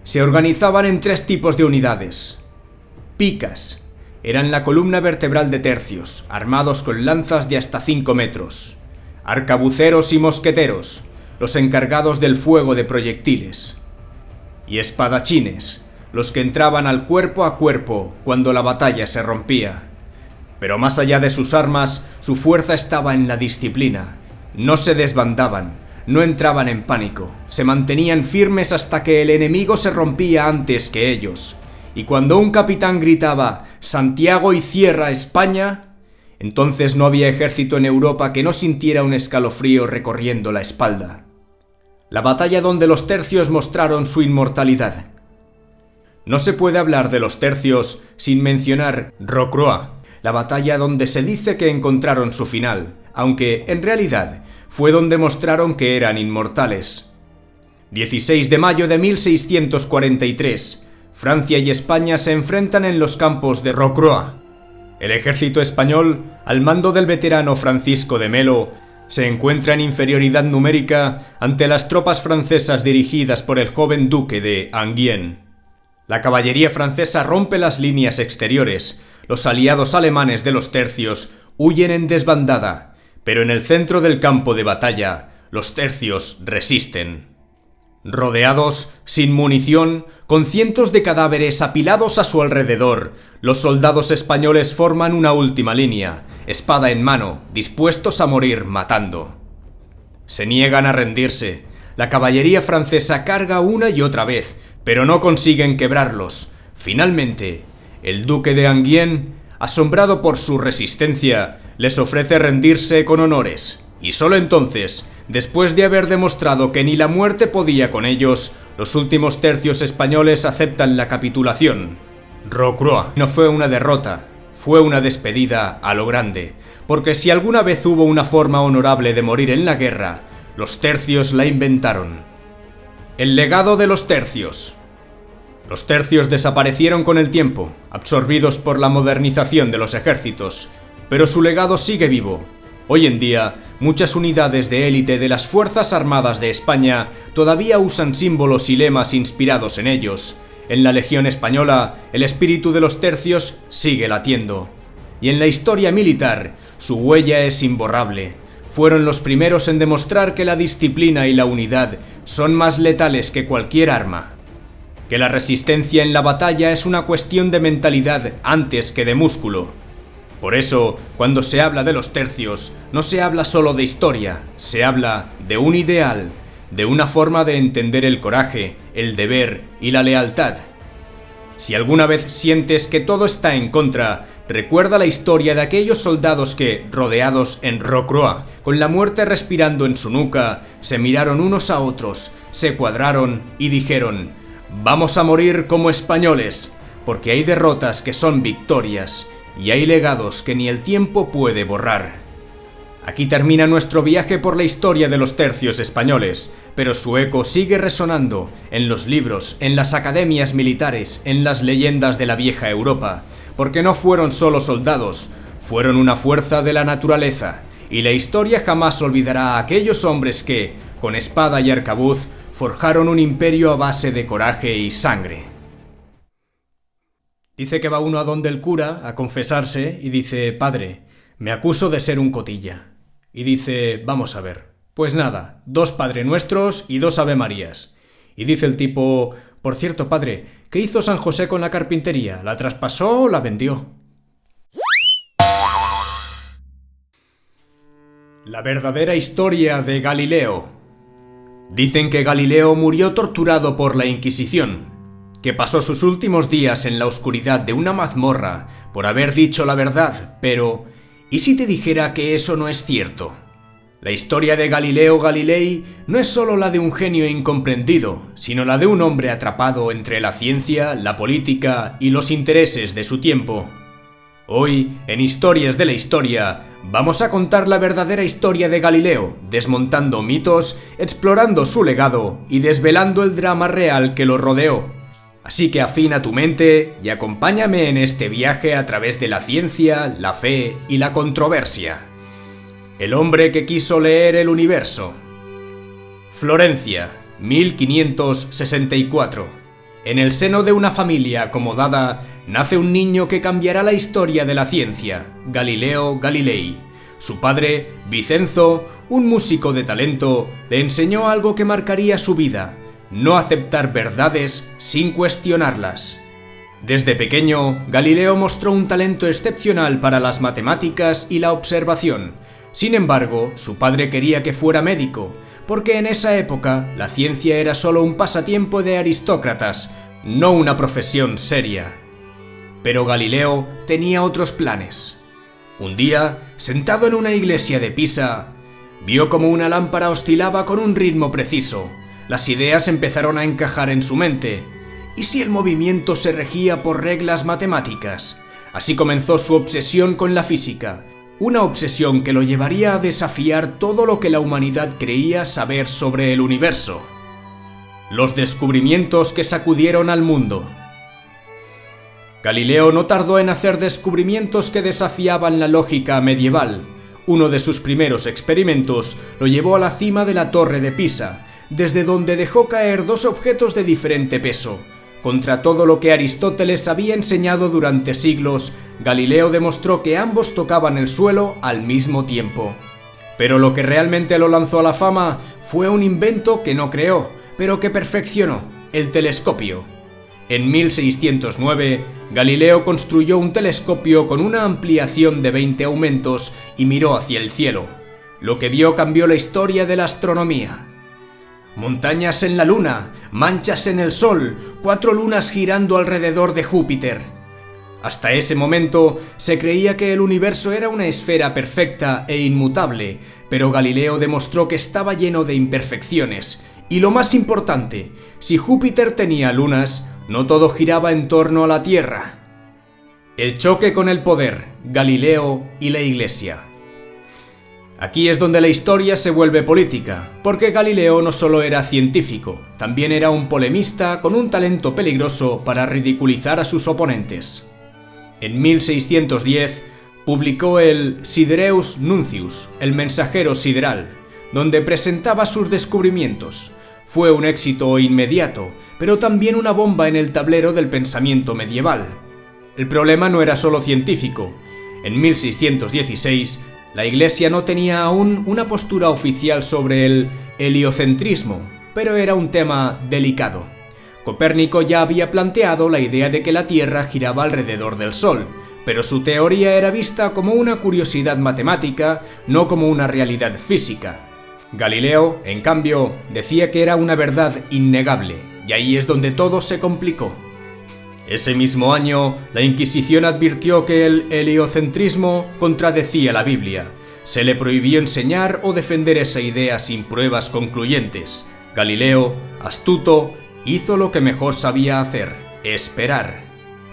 Se organizaban en 3 tipos de unidades. Picas. Eran la columna vertebral de tercios, armados con lanzas de hasta 5 metros. Arcabuceros y mosqueteros, los encargados del fuego de proyectiles. Y espadachines, los que entraban al cuerpo a cuerpo cuando la batalla se rompía. Pero más allá de sus armas, su fuerza estaba en la disciplina. No se desbandaban, no entraban en pánico, se mantenían firmes hasta que el enemigo se rompía antes que ellos. Y cuando un capitán gritaba «Santiago y cierra España», entonces no había ejército en Europa que no sintiera un escalofrío recorriendo la espalda. La batalla donde los tercios mostraron su inmortalidad. No se puede hablar de los tercios sin mencionar Rocroi, la batalla donde se dice que encontraron su final, aunque en realidad fue donde mostraron que eran inmortales. 16 de mayo de 1643, Francia y España se enfrentan en los campos de Rocroi. El ejército español, al mando del veterano Francisco de Melo, se encuentra en inferioridad numérica ante las tropas francesas dirigidas por el joven duque de Enghien. La caballería francesa rompe las líneas exteriores, los aliados alemanes de los tercios huyen en desbandada, pero en el centro del campo de batalla, los tercios resisten. Rodeados, sin munición, con cientos de cadáveres apilados a su alrededor, los soldados españoles forman una última línea, espada en mano, dispuestos a morir matando. Se niegan a rendirse. La caballería francesa carga una y otra vez, pero no consiguen quebrarlos. Finalmente, el duque de Enghien, asombrado por su resistencia, les ofrece rendirse con honores, y solo entonces, después de haber demostrado que ni la muerte podía con ellos, los últimos tercios españoles aceptan la capitulación. Rocroi no fue una derrota, fue una despedida a lo grande, porque si alguna vez hubo una forma honorable de morir en la guerra, los tercios la inventaron. El legado de los tercios. Los tercios desaparecieron con el tiempo, absorbidos por la modernización de los ejércitos, pero su legado sigue vivo. Hoy en día, muchas unidades de élite de las Fuerzas Armadas de España todavía usan símbolos y lemas inspirados en ellos. En la Legión Española, el espíritu de los tercios sigue latiendo. Y en la historia militar, su huella es imborrable. Fueron los primeros en demostrar que la disciplina y la unidad son más letales que cualquier arma. Que la resistencia en la batalla es una cuestión de mentalidad antes que de músculo. Por eso, cuando se habla de los tercios, no se habla solo de historia, se habla de un ideal, de una forma de entender el coraje, el deber y la lealtad. Si alguna vez sientes que todo está en contra, recuerda la historia de aquellos soldados que, rodeados en Rocroi, con la muerte respirando en su nuca, se miraron unos a otros, se cuadraron y dijeron: «Vamos a morir como españoles, porque hay derrotas que son victorias». Y hay legados que ni el tiempo puede borrar. Aquí termina nuestro viaje por la historia de los tercios españoles, pero su eco sigue resonando en los libros, en las academias militares, en las leyendas de la vieja Europa, porque no fueron solo soldados, fueron una fuerza de la naturaleza, y la historia jamás olvidará a aquellos hombres que, con espada y arcabuz, forjaron un imperio a base de coraje y sangre. Dice que va uno a donde el cura a confesarse y dice: «Padre, me acuso de ser un cotilla». Y dice: «Vamos a ver. Pues nada, 2 Padre Nuestros y 2 Ave Marías». Y dice el tipo: «Por cierto, padre, ¿qué hizo San José con la carpintería? ¿La traspasó o la vendió?». La verdadera historia de Galileo. Dicen que Galileo murió torturado por la Inquisición, que pasó sus últimos días en la oscuridad de una mazmorra por haber dicho la verdad, pero ¿y si te dijera que eso no es cierto? La historia de Galileo Galilei no es solo la de un genio incomprendido, sino la de un hombre atrapado entre la ciencia, la política y los intereses de su tiempo. Hoy, en Historias de la Historia, vamos a contar la verdadera historia de Galileo, desmontando mitos, explorando su legado y desvelando el drama real que lo rodeó. Así que afina tu mente y acompáñame en este viaje a través de la ciencia, la fe y la controversia. El hombre que quiso leer el universo. Florencia, 1564. En el seno de una familia acomodada, nace un niño que cambiará la historia de la ciencia, Galileo Galilei. Su padre, Vicenzo, un músico de talento, le enseñó algo que marcaría su vida: no aceptar verdades sin cuestionarlas. Desde pequeño, Galileo mostró un talento excepcional para las matemáticas y la observación. Sin embargo, su padre quería que fuera médico, porque en esa época la ciencia era solo un pasatiempo de aristócratas, no una profesión seria. Pero Galileo tenía otros planes. Un día, sentado en una iglesia de Pisa, vio como una lámpara oscilaba con un ritmo preciso. Las ideas empezaron a encajar en su mente. ¿Y si el movimiento se regía por reglas matemáticas? Así comenzó su obsesión con la física, una obsesión que lo llevaría a desafiar todo lo que la humanidad creía saber sobre el universo. Los descubrimientos que sacudieron al mundo. Galileo no tardó en hacer descubrimientos que desafiaban la lógica medieval. Uno de sus primeros experimentos lo llevó a la cima de la Torre de Pisa, desde donde dejó caer dos objetos de diferente peso. Contra todo lo que Aristóteles había enseñado durante siglos, Galileo demostró que ambos tocaban el suelo al mismo tiempo. Pero lo que realmente lo lanzó a la fama fue un invento que no creó, pero que perfeccionó: el telescopio. En 1609, Galileo construyó un telescopio con una ampliación de 20 aumentos y miró hacia el cielo. Lo que vio cambió la historia de la astronomía. Montañas en la luna, manchas en el sol, 4 lunas girando alrededor de Júpiter. Hasta ese momento se creía que el universo era una esfera perfecta e inmutable, pero Galileo demostró que estaba lleno de imperfecciones. Y lo más importante, si Júpiter tenía lunas, no todo giraba en torno a la Tierra. El choque con el poder, Galileo y la Iglesia. Aquí es donde la historia se vuelve política, porque Galileo no solo era científico, también era un polemista con un talento peligroso para ridiculizar a sus oponentes. En 1610 publicó el Sidereus Nuncius, el mensajero sideral, donde presentaba sus descubrimientos. Fue un éxito inmediato, pero también una bomba en el tablero del pensamiento medieval. El problema no era solo científico. En 1616, la Iglesia no tenía aún una postura oficial sobre el heliocentrismo, pero era un tema delicado. Copérnico ya había planteado la idea de que la Tierra giraba alrededor del Sol, pero su teoría era vista como una curiosidad matemática, no como una realidad física. Galileo, en cambio, decía que era una verdad innegable, y ahí es donde todo se complicó. Ese mismo año, la Inquisición advirtió que el heliocentrismo contradecía la Biblia. Se le prohibió enseñar o defender esa idea sin pruebas concluyentes. Galileo, astuto, hizo lo que mejor sabía hacer: esperar.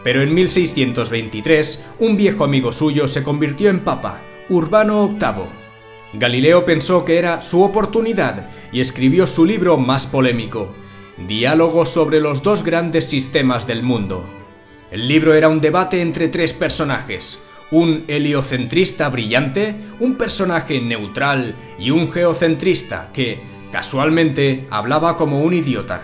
Pero en 1623, un viejo amigo suyo se convirtió en papa, Urbano VIII. Galileo pensó que era su oportunidad y escribió su libro más polémico, Diálogo sobre los dos grandes sistemas del mundo. El libro era un debate entre tres personajes: un heliocentrista brillante, un personaje neutral y un geocentrista que, casualmente, hablaba como un idiota.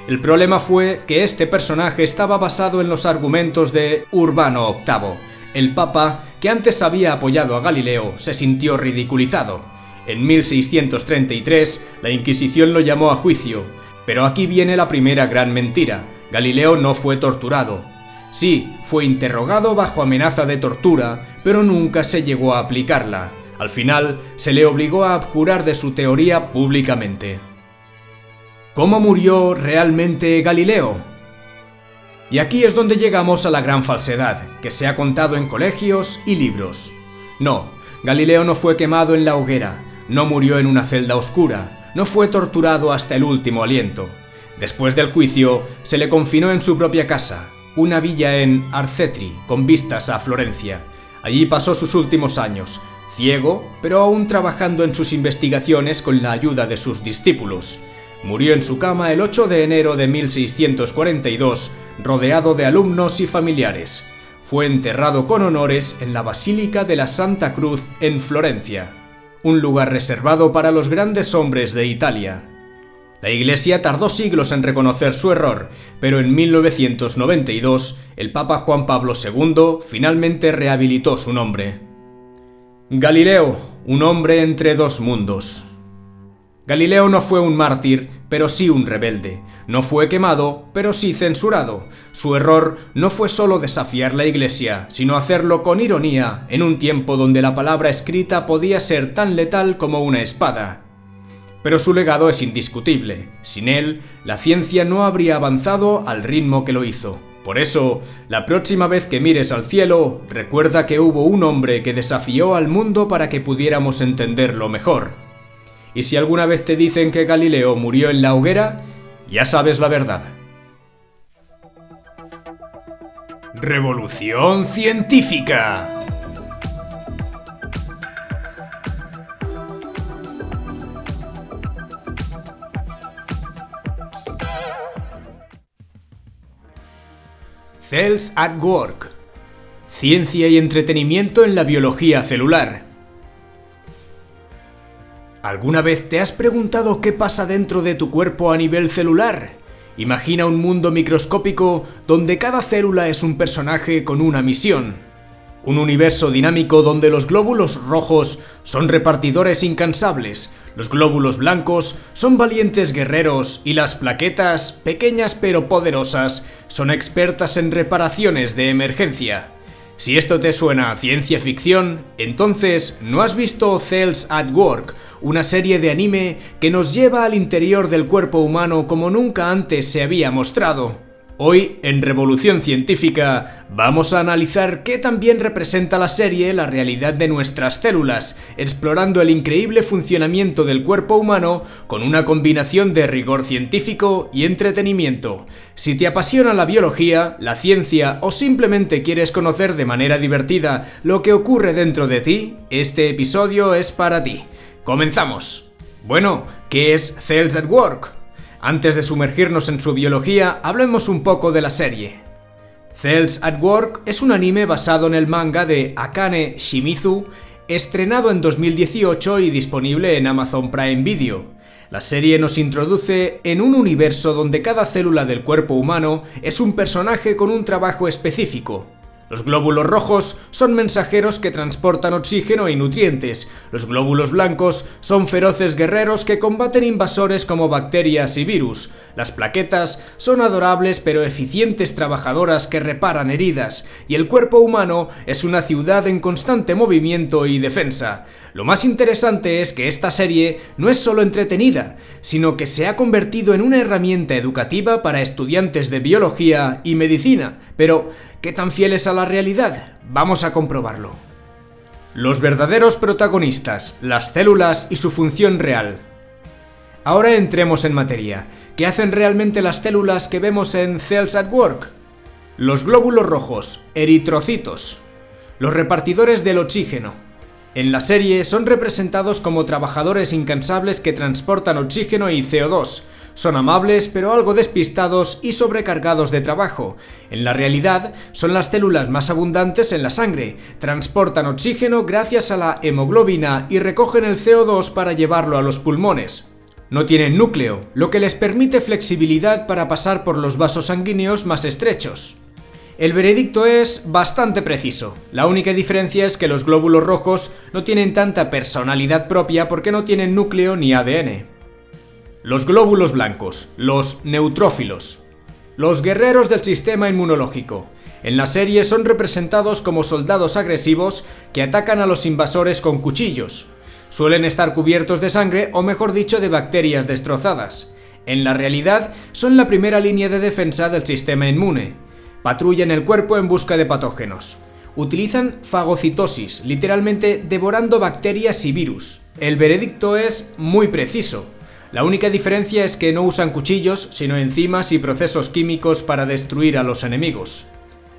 El problema fue que este personaje estaba basado en los argumentos de Urbano VIII. El Papa, que antes había apoyado a Galileo, se sintió ridiculizado. En 1633, la Inquisición lo llamó a juicio. Pero aquí viene la primera gran mentira: Galileo no fue torturado. Sí, fue interrogado bajo amenaza de tortura, pero nunca se llegó a aplicarla. Al final, se le obligó a abjurar de su teoría públicamente. ¿Cómo murió realmente Galileo? Y aquí es donde llegamos a la gran falsedad, que se ha contado en colegios y libros. No, Galileo no fue quemado en la hoguera, no murió en una celda oscura, no fue torturado hasta el último aliento. Después del juicio, se le confinó en su propia casa, una villa en Arcetri, con vistas a Florencia. Allí pasó sus últimos años, ciego, pero aún trabajando en sus investigaciones con la ayuda de sus discípulos. Murió en su cama el 8 de enero de 1642, rodeado de alumnos y familiares. Fue enterrado con honores en la Basílica de la Santa Cruz en Florencia, un lugar reservado para los grandes hombres de Italia. La Iglesia tardó siglos en reconocer su error, pero en 1992 el Papa Juan Pablo II finalmente rehabilitó su nombre. Galileo, un hombre entre dos mundos. Galileo no fue un mártir, pero sí un rebelde. No fue quemado, pero sí censurado. Su error no fue solo desafiar la Iglesia, sino hacerlo con ironía, en un tiempo donde la palabra escrita podía ser tan letal como una espada. Pero su legado es indiscutible. Sin él, la ciencia no habría avanzado al ritmo que lo hizo. Por eso, la próxima vez que mires al cielo, recuerda que hubo un hombre que desafió al mundo para que pudiéramos entenderlo mejor. Y si alguna vez te dicen que Galileo murió en la hoguera, ya sabes la verdad. Revolución científica. Cells at Work. Ciencia y entretenimiento en la biología celular. ¿Alguna vez te has preguntado qué pasa dentro de tu cuerpo a nivel celular? Imagina un mundo microscópico donde cada célula es un personaje con una misión. Un universo dinámico donde los glóbulos rojos son repartidores incansables, los glóbulos blancos son valientes guerreros y las plaquetas, pequeñas pero poderosas, son expertas en reparaciones de emergencia. Si esto te suena a ciencia ficción, entonces no has visto Cells at Work, una serie de anime que nos lleva al interior del cuerpo humano como nunca antes se había mostrado. Hoy, en Revolución Científica, vamos a analizar qué también representa la serie la realidad de nuestras células, explorando el increíble funcionamiento del cuerpo humano con una combinación de rigor científico y entretenimiento. Si te apasiona la biología, la ciencia o simplemente quieres conocer de manera divertida lo que ocurre dentro de ti, este episodio es para ti. ¡Comenzamos! Bueno, ¿qué es Cells at Work? Antes de sumergirnos en su biología, hablemos un poco de la serie. Cells at Work es un anime basado en el manga de Akane Shimizu, estrenado en 2018 y disponible en Amazon Prime Video. La serie nos introduce en un universo donde cada célula del cuerpo humano es un personaje con un trabajo específico. Los glóbulos rojos son mensajeros que transportan oxígeno y nutrientes. Los glóbulos blancos son feroces guerreros que combaten invasores como bacterias y virus. Las plaquetas son adorables pero eficientes trabajadoras que reparan heridas. Y el cuerpo humano es una ciudad en constante movimiento y defensa. Lo más interesante es que esta serie no es solo entretenida, sino que se ha convertido en una herramienta educativa para estudiantes de biología y medicina. Pero, ¿qué tan fiel es a la realidad? Vamos a comprobarlo. Los verdaderos protagonistas, las células y su función real. Ahora entremos en materia. ¿Qué hacen realmente las células que vemos en Cells at Work? Los glóbulos rojos, eritrocitos. Los repartidores del oxígeno. En la serie son representados como trabajadores incansables que transportan oxígeno y CO2. Son amables pero algo despistados y sobrecargados de trabajo. En la realidad, son las células más abundantes en la sangre. Transportan oxígeno gracias a la hemoglobina y recogen el CO2 para llevarlo a los pulmones. No tienen núcleo, lo que les permite flexibilidad para pasar por los vasos sanguíneos más estrechos. El veredicto es bastante preciso. La única diferencia es que los glóbulos rojos no tienen tanta personalidad propia porque no tienen núcleo ni ADN. Los glóbulos blancos, los neutrófilos. Los guerreros del sistema inmunológico. En la serie son representados como soldados agresivos que atacan a los invasores con cuchillos. Suelen estar cubiertos de sangre o mejor dicho de bacterias destrozadas. En la realidad son la primera línea de defensa del sistema inmune. Patrullan el cuerpo en busca de patógenos. Utilizan fagocitosis, literalmente devorando bacterias y virus. El veredicto es muy preciso. La única diferencia es que no usan cuchillos, sino enzimas y procesos químicos para destruir a los enemigos.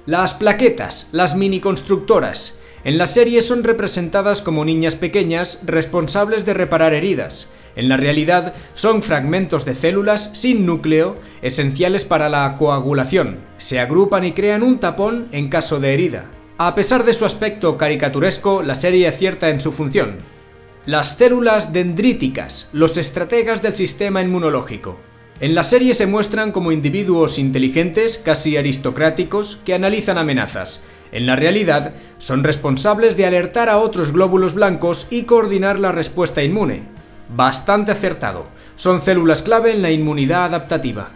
Las plaquetas, las miniconstructoras. En la serie son representadas como niñas pequeñas responsables de reparar heridas. En la realidad son fragmentos de células sin núcleo esenciales para la coagulación. Se agrupan y crean un tapón en caso de herida. A pesar de su aspecto caricaturesco, la serie acierta en su función. Las células dendríticas, los estrategas del sistema inmunológico. En la serie se muestran como individuos inteligentes, casi aristocráticos, que analizan amenazas. En la realidad, son responsables de alertar a otros glóbulos blancos y coordinar la respuesta inmune. Bastante acertado. Son células clave en la inmunidad adaptativa.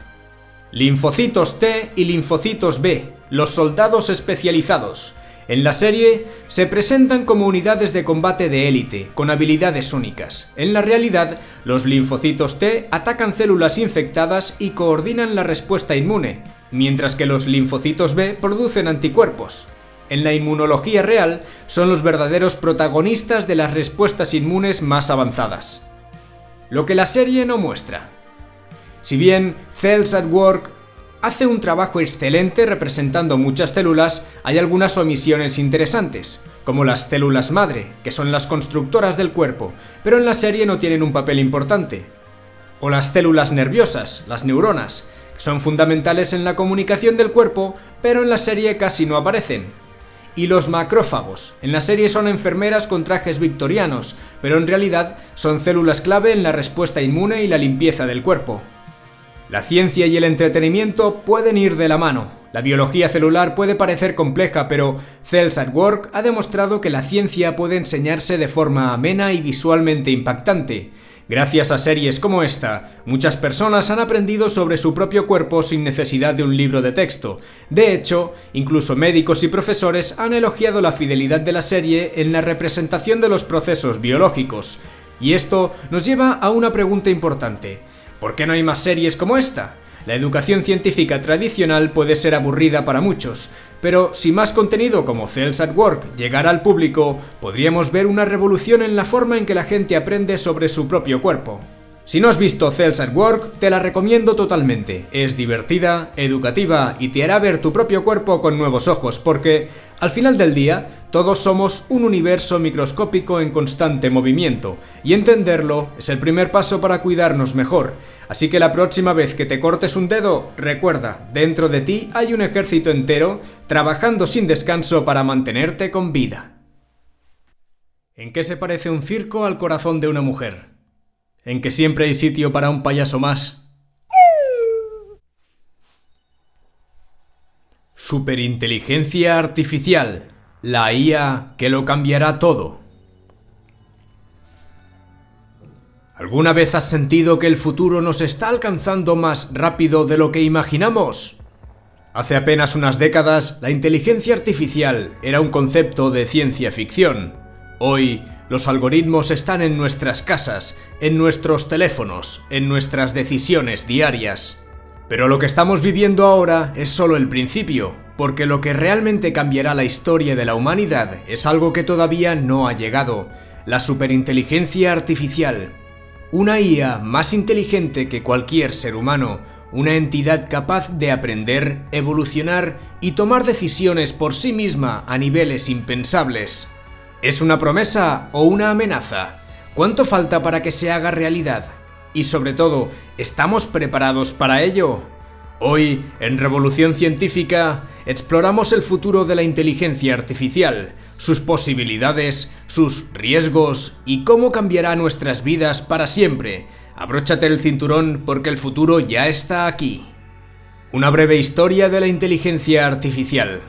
Linfocitos T y linfocitos B, los soldados especializados. En la serie se presentan como unidades de combate de élite, con habilidades únicas. En la realidad, los linfocitos T atacan células infectadas y coordinan la respuesta inmune, mientras que los linfocitos B producen anticuerpos. En la inmunología real, son los verdaderos protagonistas de las respuestas inmunes más avanzadas. Lo que la serie no muestra. Si bien Cells at Work hace un trabajo excelente representando muchas células, hay algunas omisiones interesantes, como las células madre, que son las constructoras del cuerpo, pero en la serie no tienen un papel importante. O las células nerviosas, las neuronas, que son fundamentales en la comunicación del cuerpo, pero en la serie casi no aparecen. Y los macrófagos, en la serie son enfermeras con trajes victorianos, pero en realidad son células clave en la respuesta inmune y la limpieza del cuerpo. La ciencia y el entretenimiento pueden ir de la mano. La biología celular puede parecer compleja, pero Cells at Work ha demostrado que la ciencia puede enseñarse de forma amena y visualmente impactante. Gracias a series como esta, muchas personas han aprendido sobre su propio cuerpo sin necesidad de un libro de texto. De hecho, incluso médicos y profesores han elogiado la fidelidad de la serie en la representación de los procesos biológicos. Y esto nos lleva a una pregunta importante. ¿Por qué no hay más series como esta? La educación científica tradicional puede ser aburrida para muchos, pero si más contenido como Cells at Work llegara al público, podríamos ver una revolución en la forma en que la gente aprende sobre su propio cuerpo. Si no has visto Cells at Work, te la recomiendo totalmente. Es divertida, educativa y te hará ver tu propio cuerpo con nuevos ojos, porque, al final del día, todos somos un universo microscópico en constante movimiento, y entenderlo es el primer paso para cuidarnos mejor. Así que la próxima vez que te cortes un dedo, recuerda, dentro de ti hay un ejército entero trabajando sin descanso para mantenerte con vida. ¿En qué se parece un circo al corazón de una mujer? ¿En que siempre hay sitio para un payaso más? Superinteligencia artificial, la IA que lo cambiará todo. ¿Alguna vez has sentido que el futuro nos está alcanzando más rápido de lo que imaginamos? Hace apenas unas décadas, la inteligencia artificial era un concepto de ciencia ficción. Hoy, los algoritmos están en nuestras casas, en nuestros teléfonos, en nuestras decisiones diarias. Pero lo que estamos viviendo ahora es solo el principio, porque lo que realmente cambiará la historia de la humanidad es algo que todavía no ha llegado: la superinteligencia artificial. Una IA más inteligente que cualquier ser humano, una entidad capaz de aprender, evolucionar y tomar decisiones por sí misma a niveles impensables. ¿Es una promesa o una amenaza? ¿Cuánto falta para que se haga realidad? Y sobre todo, ¿estamos preparados para ello? Hoy, en Revolución Científica, exploramos el futuro de la inteligencia artificial, sus posibilidades, sus riesgos y cómo cambiará nuestras vidas para siempre. Abróchate el cinturón porque el futuro ya está aquí. Una breve historia de la inteligencia artificial.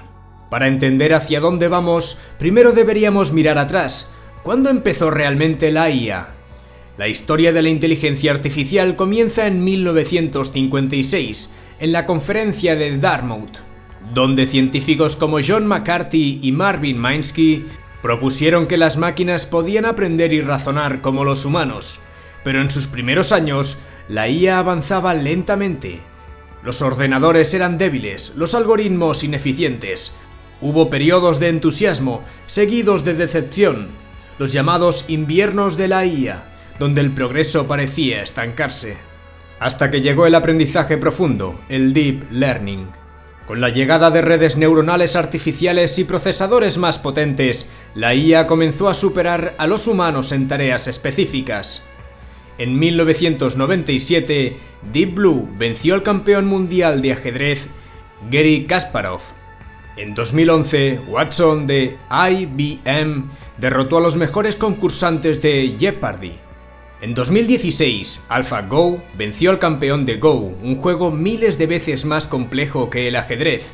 Para entender hacia dónde vamos, primero deberíamos mirar atrás. ¿Cuándo empezó realmente la IA? La historia de la inteligencia artificial comienza en 1956, en la conferencia de Dartmouth, donde científicos como John McCarthy y Marvin Minsky propusieron que las máquinas podían aprender y razonar como los humanos. Pero en sus primeros años, la IA avanzaba lentamente. Los ordenadores eran débiles, los algoritmos ineficientes. Hubo periodos de entusiasmo, seguidos de decepción, los llamados inviernos de la IA, donde el progreso parecía estancarse. Hasta que llegó el aprendizaje profundo, el Deep Learning. Con la llegada de redes neuronales artificiales y procesadores más potentes, la IA comenzó a superar a los humanos en tareas específicas. En 1997, Deep Blue venció al campeón mundial de ajedrez, Garry Kasparov. En 2011, Watson de IBM derrotó a los mejores concursantes de Jeopardy. En 2016, AlphaGo venció al campeón de Go, un juego miles de veces más complejo que el ajedrez.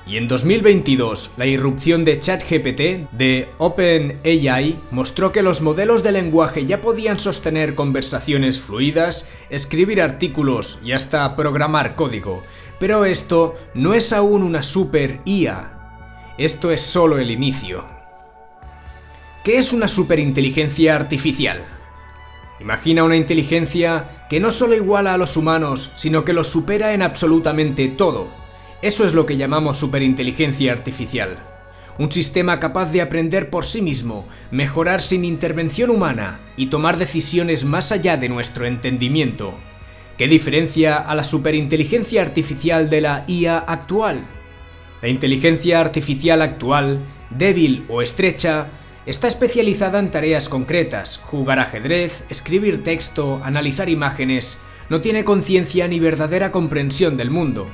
Y en 2022, la irrupción de ChatGPT de OpenAI mostró que los modelos de lenguaje ya podían sostener conversaciones fluidas, escribir artículos y hasta programar código. Pero esto no es aún una super IA. Esto es solo el inicio. ¿Qué es una superinteligencia artificial? Imagina una inteligencia que no solo iguala a los humanos, sino que los supera en absolutamente todo. Eso es lo que llamamos superinteligencia artificial. Un sistema capaz de aprender por sí mismo, mejorar sin intervención humana y tomar decisiones más allá de nuestro entendimiento. ¿Qué diferencia a la superinteligencia artificial de la IA actual? La inteligencia artificial actual, débil o estrecha, está especializada en tareas concretas: jugar ajedrez, escribir texto, analizar imágenes. No tiene conciencia ni verdadera comprensión del mundo.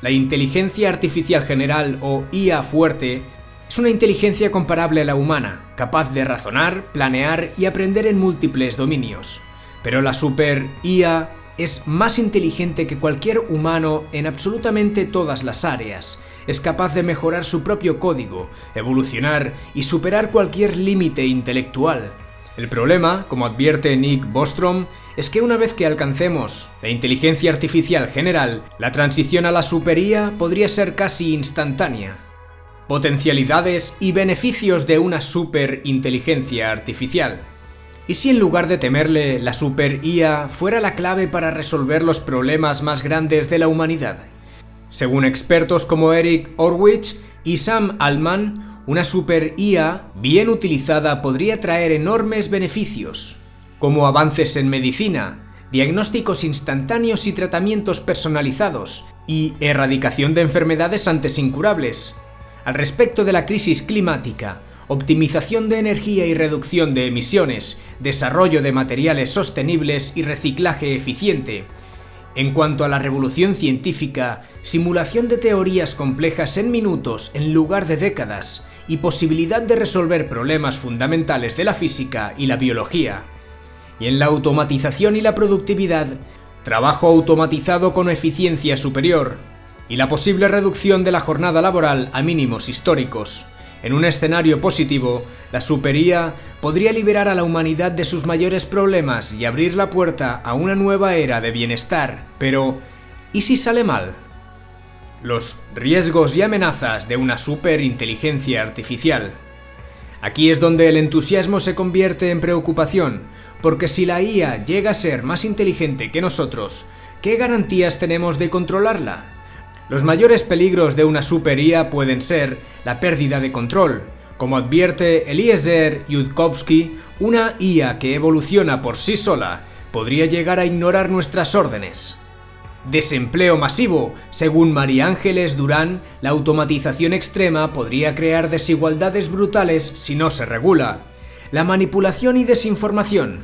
La inteligencia artificial general o IA fuerte es una inteligencia comparable a la humana, capaz de razonar, planear y aprender en múltiples dominios. Pero la super IA es más inteligente que cualquier humano en absolutamente todas las áreas. Es capaz de mejorar su propio código, evolucionar y superar cualquier límite intelectual. El problema, como advierte Nick Bostrom, es que una vez que alcancemos la inteligencia artificial general, la transición a la super IA podría ser casi instantánea. Potencialidades y beneficios de una superinteligencia artificial. ¿Y si en lugar de temerle, la super IA fuera la clave para resolver los problemas más grandes de la humanidad? Según expertos como Eric Horwitz y Sam Altman, una super IA bien utilizada podría traer enormes beneficios, como avances en medicina, diagnósticos instantáneos y tratamientos personalizados, y erradicación de enfermedades antes incurables. Al respecto de la crisis climática, optimización de energía y reducción de emisiones, desarrollo de materiales sostenibles y reciclaje eficiente. En cuanto a la revolución científica, simulación de teorías complejas en minutos en lugar de décadas y posibilidad de resolver problemas fundamentales de la física y la biología. Y en la automatización y la productividad, trabajo automatizado con eficiencia superior y la posible reducción de la jornada laboral a mínimos históricos. En un escenario positivo, la super IA podría liberar a la humanidad de sus mayores problemas y abrir la puerta a una nueva era de bienestar. Pero, ¿y si sale mal? Los riesgos y amenazas de una superinteligencia artificial. Aquí es donde el entusiasmo se convierte en preocupación, porque si la IA llega a ser más inteligente que nosotros, ¿qué garantías tenemos de controlarla? Los mayores peligros de una super IA pueden ser la pérdida de control. Como advierte Eliezer Yudkowsky, una IA que evoluciona por sí sola podría llegar a ignorar nuestras órdenes. Desempleo masivo. Según María Ángeles Durán, la automatización extrema podría crear desigualdades brutales si no se regula. La manipulación y desinformación.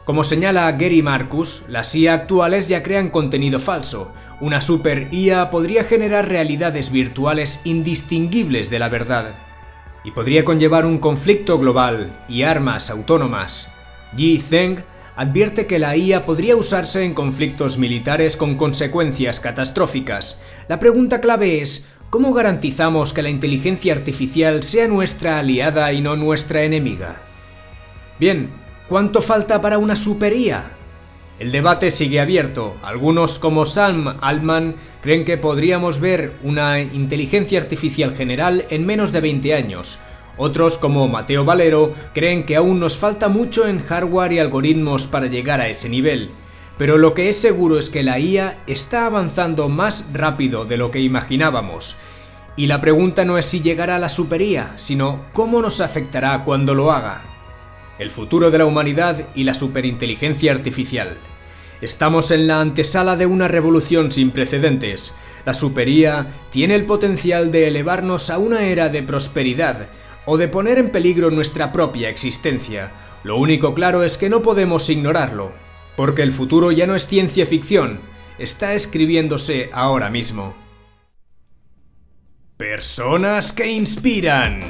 Como señala Gary Marcus, las IA actuales ya crean contenido falso. Una super IA podría generar realidades virtuales indistinguibles de la verdad. Y podría conllevar un conflicto global y armas autónomas. Yi Zheng advierte que la IA podría usarse en conflictos militares con consecuencias catastróficas. La pregunta clave es, ¿cómo garantizamos que la inteligencia artificial sea nuestra aliada y no nuestra enemiga? Bien, ¿cuánto falta para una super IA? El debate sigue abierto. Algunos, como Sam Altman, creen que podríamos ver una inteligencia artificial general en menos de 20 años. Otros, como Mateo Valero, creen que aún nos falta mucho en hardware y algoritmos para llegar a ese nivel. Pero lo que es seguro es que la IA está avanzando más rápido de lo que imaginábamos. Y la pregunta no es si llegará a la super IA, sino cómo nos afectará cuando lo haga. El futuro de la humanidad y la superinteligencia artificial. Estamos en la antesala de una revolución sin precedentes. La super IA tiene el potencial de elevarnos a una era de prosperidad o de poner en peligro nuestra propia existencia. Lo único claro es que no podemos ignorarlo, porque el futuro ya no es ciencia ficción, está escribiéndose ahora mismo. Personas que inspiran.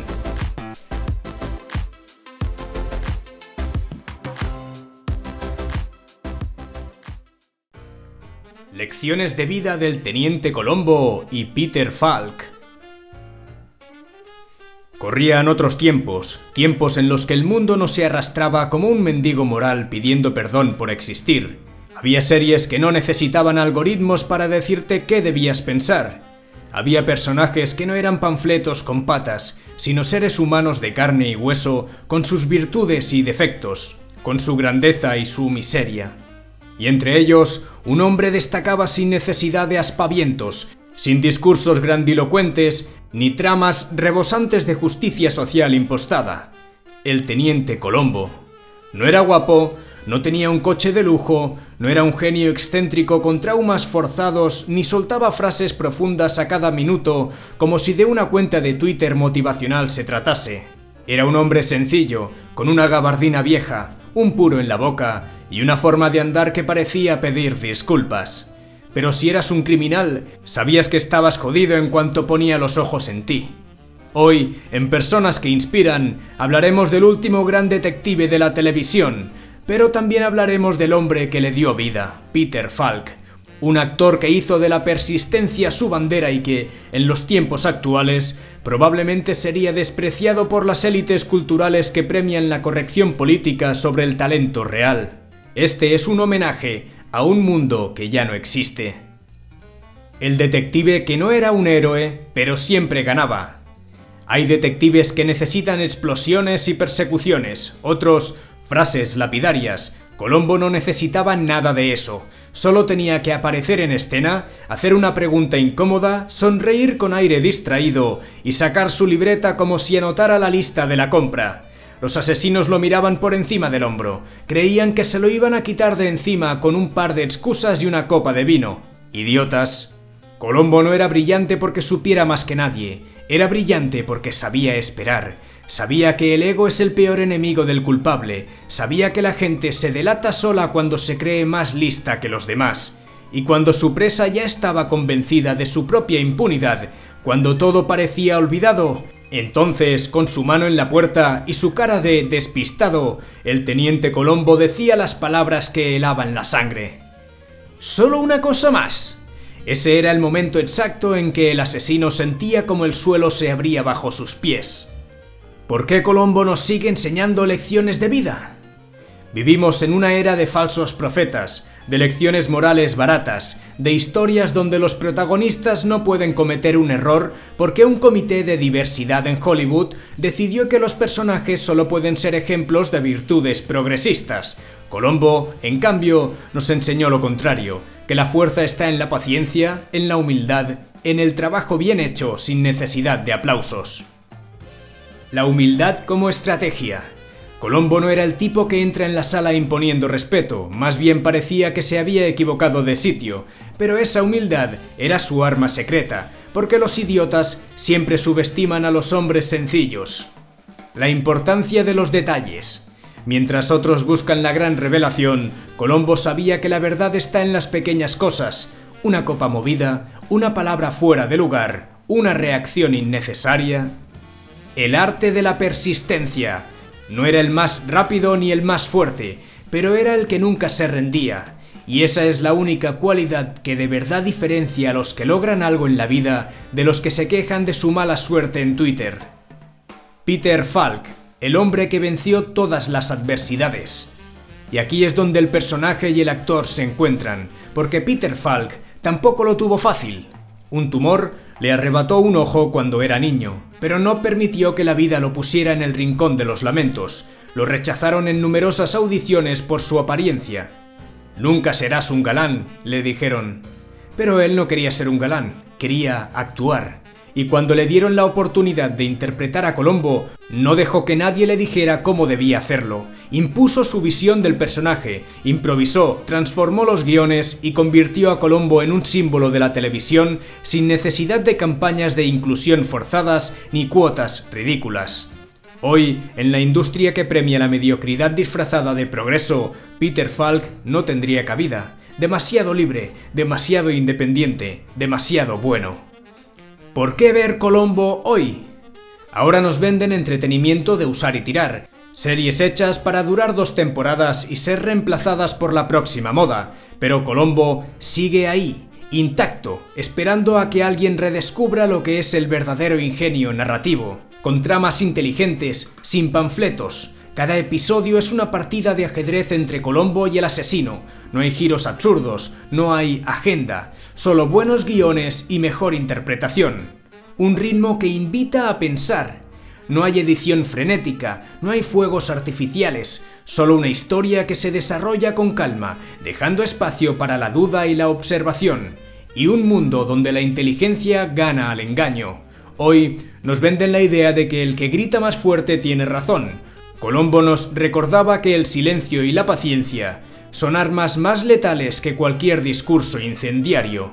Lecciones de vida del Teniente Colombo y Peter Falk. Corrían otros tiempos, tiempos en los que el mundo no se arrastraba como un mendigo moral pidiendo perdón por existir. Había series que no necesitaban algoritmos para decirte qué debías pensar. Había personajes que no eran panfletos con patas, sino seres humanos de carne y hueso, con sus virtudes y defectos, con su grandeza y su miseria. Y entre ellos, un hombre destacaba sin necesidad de aspavientos, sin discursos grandilocuentes, ni tramas rebosantes de justicia social impostada. El teniente Colombo. No era guapo, no tenía un coche de lujo, no era un genio excéntrico con traumas forzados, ni soltaba frases profundas a cada minuto, como si de una cuenta de Twitter motivacional se tratase. Era un hombre sencillo, con una gabardina vieja, un puro en la boca y una forma de andar que parecía pedir disculpas. Pero si eras un criminal, sabías que estabas jodido en cuanto ponía los ojos en ti. Hoy, en Personas que Inspiran, hablaremos del último gran detective de la televisión, pero también hablaremos del hombre que le dio vida, Peter Falk, un actor que hizo de la persistencia su bandera y que, en los tiempos actuales, probablemente sería despreciado por las élites culturales que premian la corrección política sobre el talento real. Este es un homenaje a un mundo que ya no existe. El detective que no era un héroe, pero siempre ganaba. Hay detectives que necesitan explosiones y persecuciones, otros frases lapidarias. Colombo no necesitaba nada de eso, solo tenía que aparecer en escena, hacer una pregunta incómoda, sonreír con aire distraído y sacar su libreta como si anotara la lista de la compra. Los asesinos lo miraban por encima del hombro, creían que se lo iban a quitar de encima con un par de excusas y una copa de vino. Idiotas. Colombo no era brillante porque supiera más que nadie, era brillante porque sabía esperar. Sabía que el ego es el peor enemigo del culpable, sabía que la gente se delata sola cuando se cree más lista que los demás. Y cuando su presa ya estaba convencida de su propia impunidad, cuando todo parecía olvidado, entonces, con su mano en la puerta y su cara de despistado, el teniente Colombo decía las palabras que helaban la sangre. ¡Solo una cosa más! Ese era el momento exacto en que el asesino sentía como el suelo se abría bajo sus pies. ¿Por qué Colombo nos sigue enseñando lecciones de vida? Vivimos en una era de falsos profetas, de lecciones morales baratas, de historias donde los protagonistas no pueden cometer un error porque un comité de diversidad en Hollywood decidió que los personajes solo pueden ser ejemplos de virtudes progresistas. Colombo, en cambio, nos enseñó lo contrario, que la fuerza está en la paciencia, en la humildad, en el trabajo bien hecho sin necesidad de aplausos. La humildad como estrategia. Colombo no era el tipo que entra en la sala imponiendo respeto, más bien parecía que se había equivocado de sitio, pero esa humildad era su arma secreta, porque los idiotas siempre subestiman a los hombres sencillos. La importancia de los detalles. Mientras otros buscan la gran revelación, Colombo sabía que la verdad está en las pequeñas cosas: una copa movida, una palabra fuera de lugar, una reacción innecesaria. El arte de la persistencia. No era el más rápido ni el más fuerte, pero era el que nunca se rendía, y esa es la única cualidad que de verdad diferencia a los que logran algo en la vida de los que se quejan de su mala suerte en Twitter. Peter Falk, el hombre que venció todas las adversidades. Y aquí es donde el personaje y el actor se encuentran, porque Peter Falk tampoco lo tuvo fácil. Un tumor le arrebató un ojo cuando era niño, pero no permitió que la vida lo pusiera en el rincón de los lamentos. Lo rechazaron en numerosas audiciones por su apariencia. «Nunca serás un galán», le dijeron. Pero él no quería ser un galán, quería actuar. Y cuando le dieron la oportunidad de interpretar a Colombo, no dejó que nadie le dijera cómo debía hacerlo. Impuso su visión del personaje, improvisó, transformó los guiones y convirtió a Colombo en un símbolo de la televisión sin necesidad de campañas de inclusión forzadas ni cuotas ridículas. Hoy, en la industria que premia la mediocridad disfrazada de progreso, Peter Falk no tendría cabida. Demasiado libre, demasiado independiente, demasiado bueno. ¿Por qué ver Colombo hoy? Ahora nos venden entretenimiento de usar y tirar, series hechas para durar 2 temporadas y ser reemplazadas por la próxima moda, pero Colombo sigue ahí, intacto, esperando a que alguien redescubra lo que es el verdadero ingenio narrativo. con tramas inteligentes, sin panfletos. Cada episodio es una partida de ajedrez entre Colombo y el asesino. No hay giros absurdos, no hay agenda, solo buenos guiones y mejor interpretación. Un ritmo que invita a pensar. No hay edición frenética, no hay fuegos artificiales, solo una historia que se desarrolla con calma, dejando espacio para la duda y la observación. Y un mundo donde la inteligencia gana al engaño. Hoy nos venden la idea de que el que grita más fuerte tiene razón. Colombo nos recordaba que el silencio y la paciencia son armas más letales que cualquier discurso incendiario.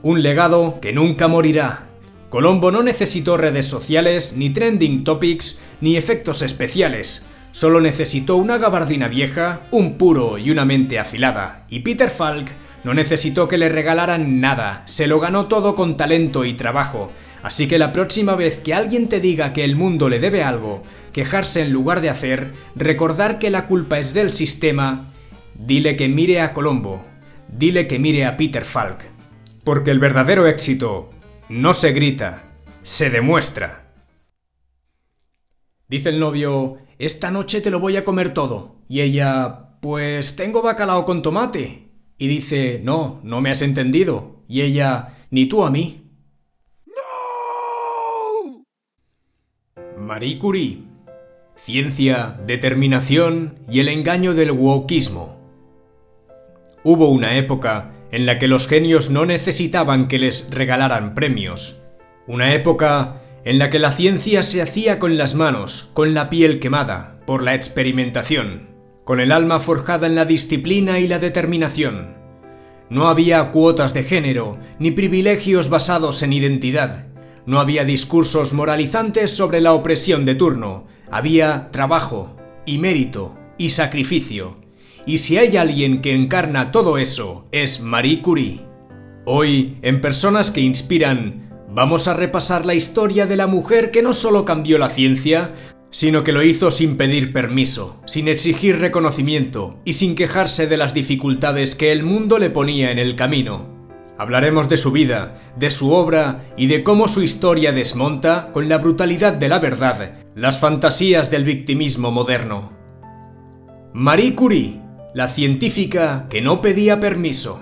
Un legado que nunca morirá. Colombo no necesitó redes sociales, ni trending topics, ni efectos especiales. Solo necesitó una gabardina vieja, un puro y una mente afilada. Y Peter Falk no necesitó que le regalaran nada, se lo ganó todo con talento y trabajo. Así que la próxima vez que alguien te diga que el mundo le debe algo, quejarse en lugar de hacer, recordar que la culpa es del sistema, dile que mire a Colombo, dile que mire a Peter Falk. Porque el verdadero éxito no se grita, se demuestra. Dice el novio, esta noche te lo voy a comer todo. Y ella, pues tengo bacalao con tomate. Y dice, no me has entendido. Y ella, ni tú a mí. Marie Curie. Ciencia, determinación y el engaño del wokismo. Hubo una época en la que los genios no necesitaban que les regalaran premios. Una época en la que la ciencia se hacía con las manos, con la piel quemada, por la experimentación, con el alma forjada en la disciplina y la determinación. No había cuotas de género, ni privilegios basados en identidad. No había discursos moralizantes sobre la opresión de turno. Había trabajo, y mérito, y sacrificio. Y si hay alguien que encarna todo eso, es Marie Curie. Hoy, en Personas que Inspiran, vamos a repasar la historia de la mujer que no solo cambió la ciencia, sino que lo hizo sin pedir permiso, sin exigir reconocimiento y sin quejarse de las dificultades que el mundo le ponía en el camino. Hablaremos de su vida, de su obra y de cómo su historia desmonta, con la brutalidad de la verdad, las fantasías del victimismo moderno. Marie Curie, la científica que no pedía permiso.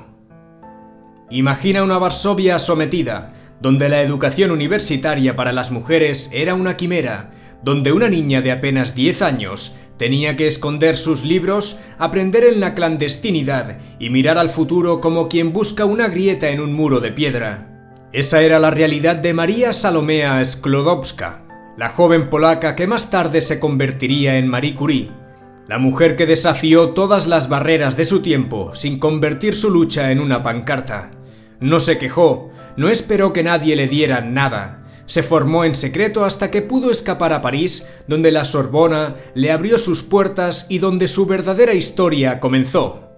Imagina una Varsovia sometida, donde la educación universitaria para las mujeres era una quimera, donde una niña de apenas 10 años tenía que esconder sus libros, aprender en la clandestinidad y mirar al futuro como quien busca una grieta en un muro de piedra. Esa era la realidad de Maria Salomea Sklodowska, la joven polaca que más tarde se convertiría en Marie Curie, la mujer que desafió todas las barreras de su tiempo sin convertir su lucha en una pancarta. No se quejó, no esperó que nadie le diera nada. Se formó en secreto hasta que pudo escapar a París, donde la Sorbona le abrió sus puertas y donde su verdadera historia comenzó.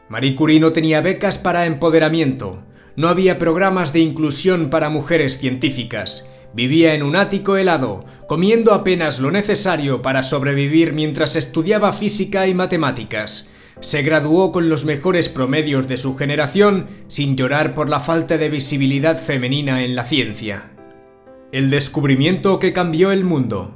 Marie Curie no tenía becas para empoderamiento, no había programas de inclusión para mujeres científicas. Vivía en un ático helado, comiendo apenas lo necesario para sobrevivir mientras estudiaba física y matemáticas. Se graduó con los mejores promedios de su generación sin llorar por la falta de visibilidad femenina en la ciencia. El descubrimiento que cambió el mundo.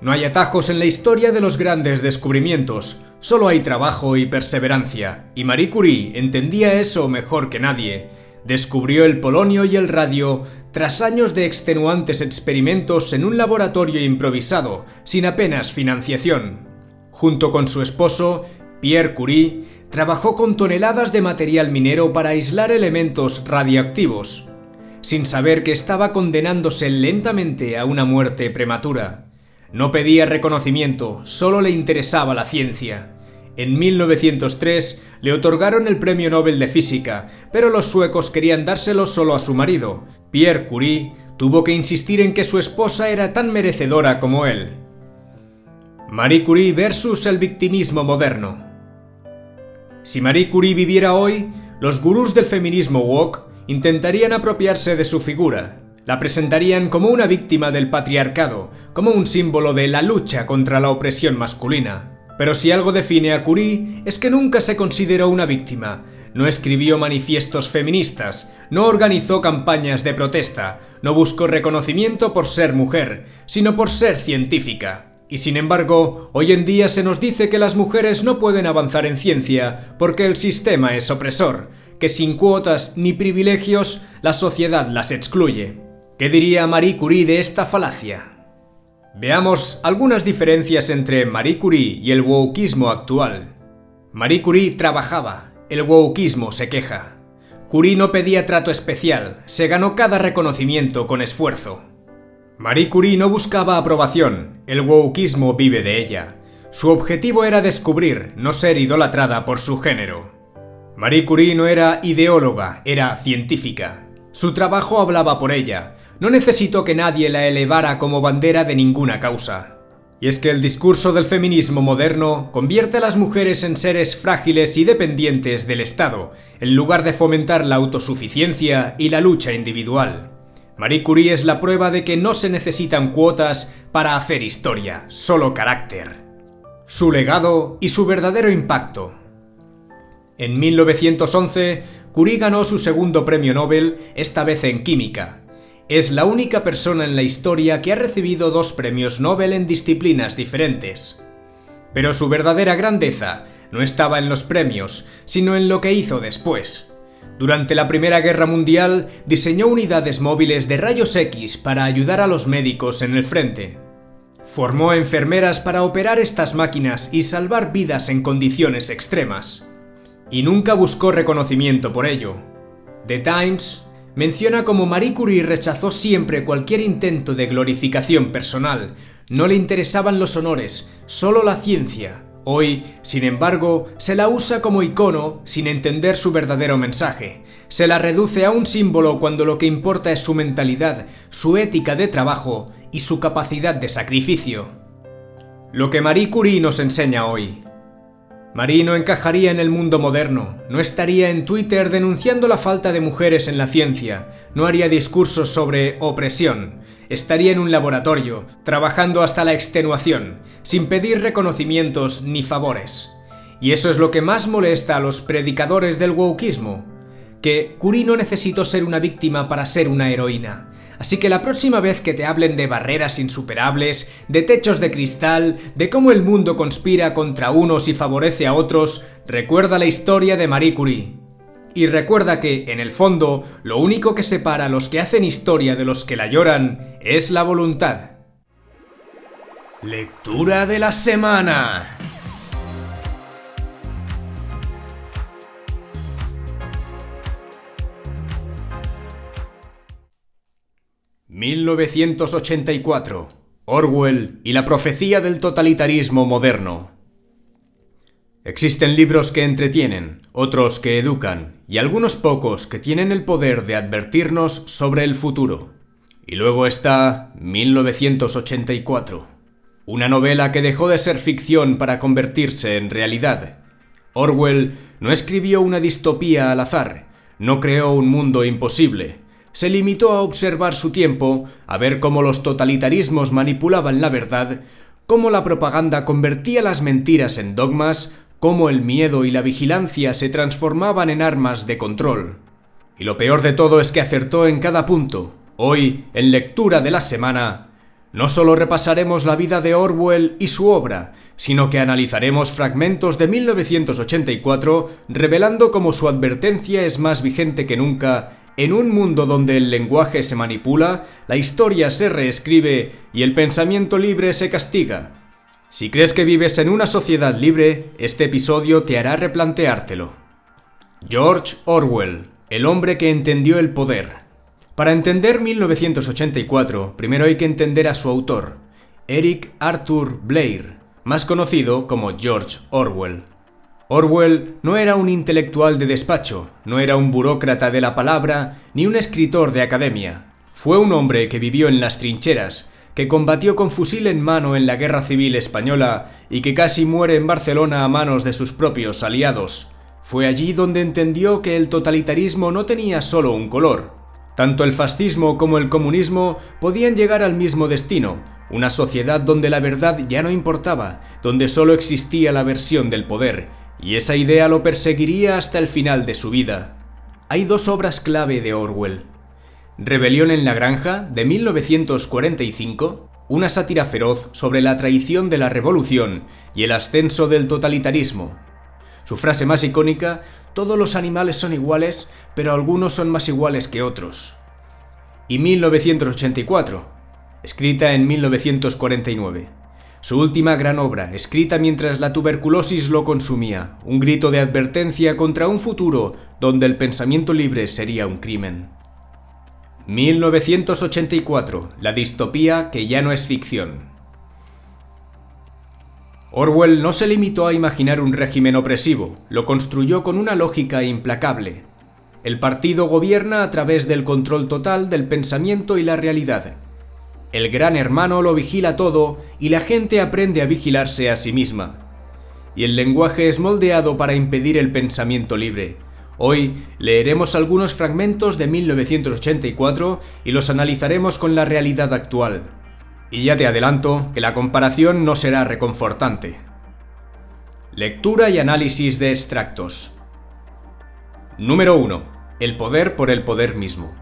No hay atajos en la historia de los grandes descubrimientos, solo hay trabajo y perseverancia, y Marie Curie entendía eso mejor que nadie. Descubrió el polonio y el radio tras años de extenuantes experimentos en un laboratorio improvisado, sin apenas financiación. Junto con su esposo, Pierre Curie, trabajó con toneladas de material minero para aislar elementos radioactivos, sin saber que estaba condenándose lentamente a una muerte prematura. No pedía reconocimiento, solo le interesaba la ciencia. En 1903 le otorgaron el Premio Nobel de Física, pero los suecos querían dárselo solo a su marido. Pierre Curie tuvo que insistir en que su esposa era tan merecedora como él. Marie Curie versus el victimismo moderno. Si Marie Curie viviera hoy, los gurús del feminismo woke intentarían apropiarse de su figura. La presentarían como una víctima del patriarcado, como un símbolo de la lucha contra la opresión masculina. Pero si algo define a Curie es que nunca se consideró una víctima. No escribió manifiestos feministas, no organizó campañas de protesta, no buscó reconocimiento por ser mujer, sino por ser científica. Y sin embargo, hoy en día se nos dice que las mujeres no pueden avanzar en ciencia porque el sistema es opresor, que sin cuotas ni privilegios la sociedad las excluye. ¿Qué diría Marie Curie de esta falacia? Veamos algunas diferencias entre Marie Curie y el wokismo actual. Marie Curie trabajaba, el wokismo se queja. Curie no pedía trato especial, se ganó cada reconocimiento con esfuerzo. Marie Curie no buscaba aprobación, el wokismo vive de ella. Su objetivo era descubrir, no ser idolatrada por su género. Marie Curie no era ideóloga, era científica. Su trabajo hablaba por ella, no necesitó que nadie la elevara como bandera de ninguna causa. Y es que el discurso del feminismo moderno convierte a las mujeres en seres frágiles y dependientes del Estado, en lugar de fomentar la autosuficiencia y la lucha individual. Marie Curie es la prueba de que no se necesitan cuotas para hacer historia, solo carácter. Su legado y su verdadero impacto. En 1911, Curie ganó su segundo premio Nobel, esta vez en química. Es la única persona en la historia que ha recibido 2 premios Nobel en disciplinas diferentes. Pero su verdadera grandeza no estaba en los premios, sino en lo que hizo después. Durante la Primera Guerra Mundial, diseñó unidades móviles de rayos X para ayudar a los médicos en el frente. Formó enfermeras para operar estas máquinas y salvar vidas en condiciones extremas. Y nunca buscó reconocimiento por ello. The Times menciona cómo Marie Curie rechazó siempre cualquier intento de glorificación personal. No le interesaban los honores, solo la ciencia. Hoy, sin embargo, se la usa como icono sin entender su verdadero mensaje. Se la reduce a un símbolo cuando lo que importa es su mentalidad, su ética de trabajo y su capacidad de sacrificio. Lo que Marie Curie nos enseña hoy. Marie no encajaría en el mundo moderno, no estaría en Twitter denunciando la falta de mujeres en la ciencia, no haría discursos sobre opresión, estaría en un laboratorio, trabajando hasta la extenuación, sin pedir reconocimientos ni favores. Y eso es lo que más molesta a los predicadores del wokismo, que Curie no necesitó ser una víctima para ser una heroína. Así que la próxima vez que te hablen de barreras insuperables, de techos de cristal, de cómo el mundo conspira contra unos y favorece a otros, recuerda la historia de Marie Curie. Y recuerda que, en el fondo, lo único que separa a los que hacen historia de los que la lloran es la voluntad. Lectura de la semana. «1984. Orwell y la profecía del totalitarismo moderno». Existen libros que entretienen, otros que educan, y algunos pocos que tienen el poder de advertirnos sobre el futuro. Y luego está 1984, una novela que dejó de ser ficción para convertirse en realidad. Orwell no escribió una distopía al azar, no creó un mundo imposible. Se limitó a observar su tiempo, a ver cómo los totalitarismos manipulaban la verdad, cómo la propaganda convertía las mentiras en dogmas, cómo el miedo y la vigilancia se transformaban en armas de control. Y lo peor de todo es que acertó en cada punto. Hoy, en Lectura de la Semana, no solo repasaremos la vida de Orwell y su obra, sino que analizaremos fragmentos de 1984, revelando cómo su advertencia es más vigente que nunca. En un mundo donde el lenguaje se manipula, la historia se reescribe y el pensamiento libre se castiga. Si crees que vives en una sociedad libre, este episodio te hará replanteártelo. George Orwell, el hombre que entendió el poder. Para entender 1984, primero hay que entender a su autor, Eric Arthur Blair, más conocido como George Orwell. Orwell no era un intelectual de despacho, no era un burócrata de la palabra, ni un escritor de academia. Fue un hombre que vivió en las trincheras, que combatió con fusil en mano en la Guerra Civil Española y que casi muere en Barcelona a manos de sus propios aliados. Fue allí donde entendió que el totalitarismo no tenía solo un color. Tanto el fascismo como el comunismo podían llegar al mismo destino, una sociedad donde la verdad ya no importaba, donde solo existía la versión del poder, y esa idea lo perseguiría hasta el final de su vida. Hay dos obras clave de Orwell. Rebelión en la Granja, de 1945, una sátira feroz sobre la traición de la revolución y el ascenso del totalitarismo. Su frase más icónica: todos los animales son iguales, pero algunos son más iguales que otros. Y 1984, escrita en 1949. Su última gran obra, escrita mientras la tuberculosis lo consumía, un grito de advertencia contra un futuro donde el pensamiento libre sería un crimen. 1984, la distopía que ya no es ficción. Orwell no se limitó a imaginar un régimen opresivo, lo construyó con una lógica implacable. El partido gobierna a través del control total del pensamiento y la realidad. El gran hermano lo vigila todo y la gente aprende a vigilarse a sí misma. Y el lenguaje es moldeado para impedir el pensamiento libre. Hoy leeremos algunos fragmentos de 1984 y los analizaremos con la realidad actual. Y ya te adelanto que la comparación no será reconfortante. Lectura y análisis de extractos. Número 1. El poder por el poder mismo.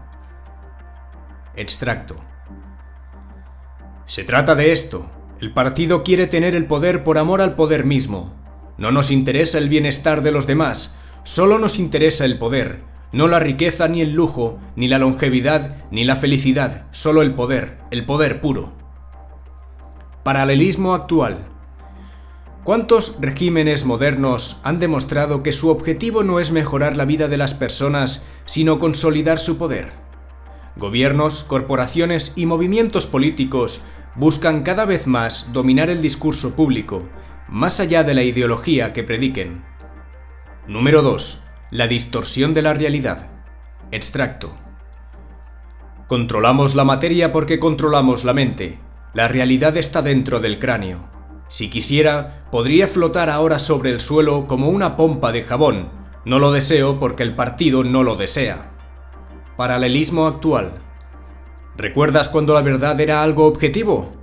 Extracto. Se trata de esto. El partido quiere tener el poder por amor al poder mismo. No nos interesa el bienestar de los demás, solo nos interesa el poder, no la riqueza ni el lujo, ni la longevidad, ni la felicidad, solo el poder puro. Paralelismo actual. ¿Cuántos regímenes modernos han demostrado que su objetivo no es mejorar la vida de las personas, sino consolidar su poder? Gobiernos, corporaciones y movimientos políticos buscan cada vez más dominar el discurso público, más allá de la ideología que prediquen. Número 2. La distorsión de la realidad. Extracto. Controlamos la materia porque controlamos la mente. La realidad está dentro del cráneo. Si quisiera, podría flotar ahora sobre el suelo como una pompa de jabón. No lo deseo porque el partido no lo desea. Paralelismo actual. ¿Recuerdas cuando la verdad era algo objetivo?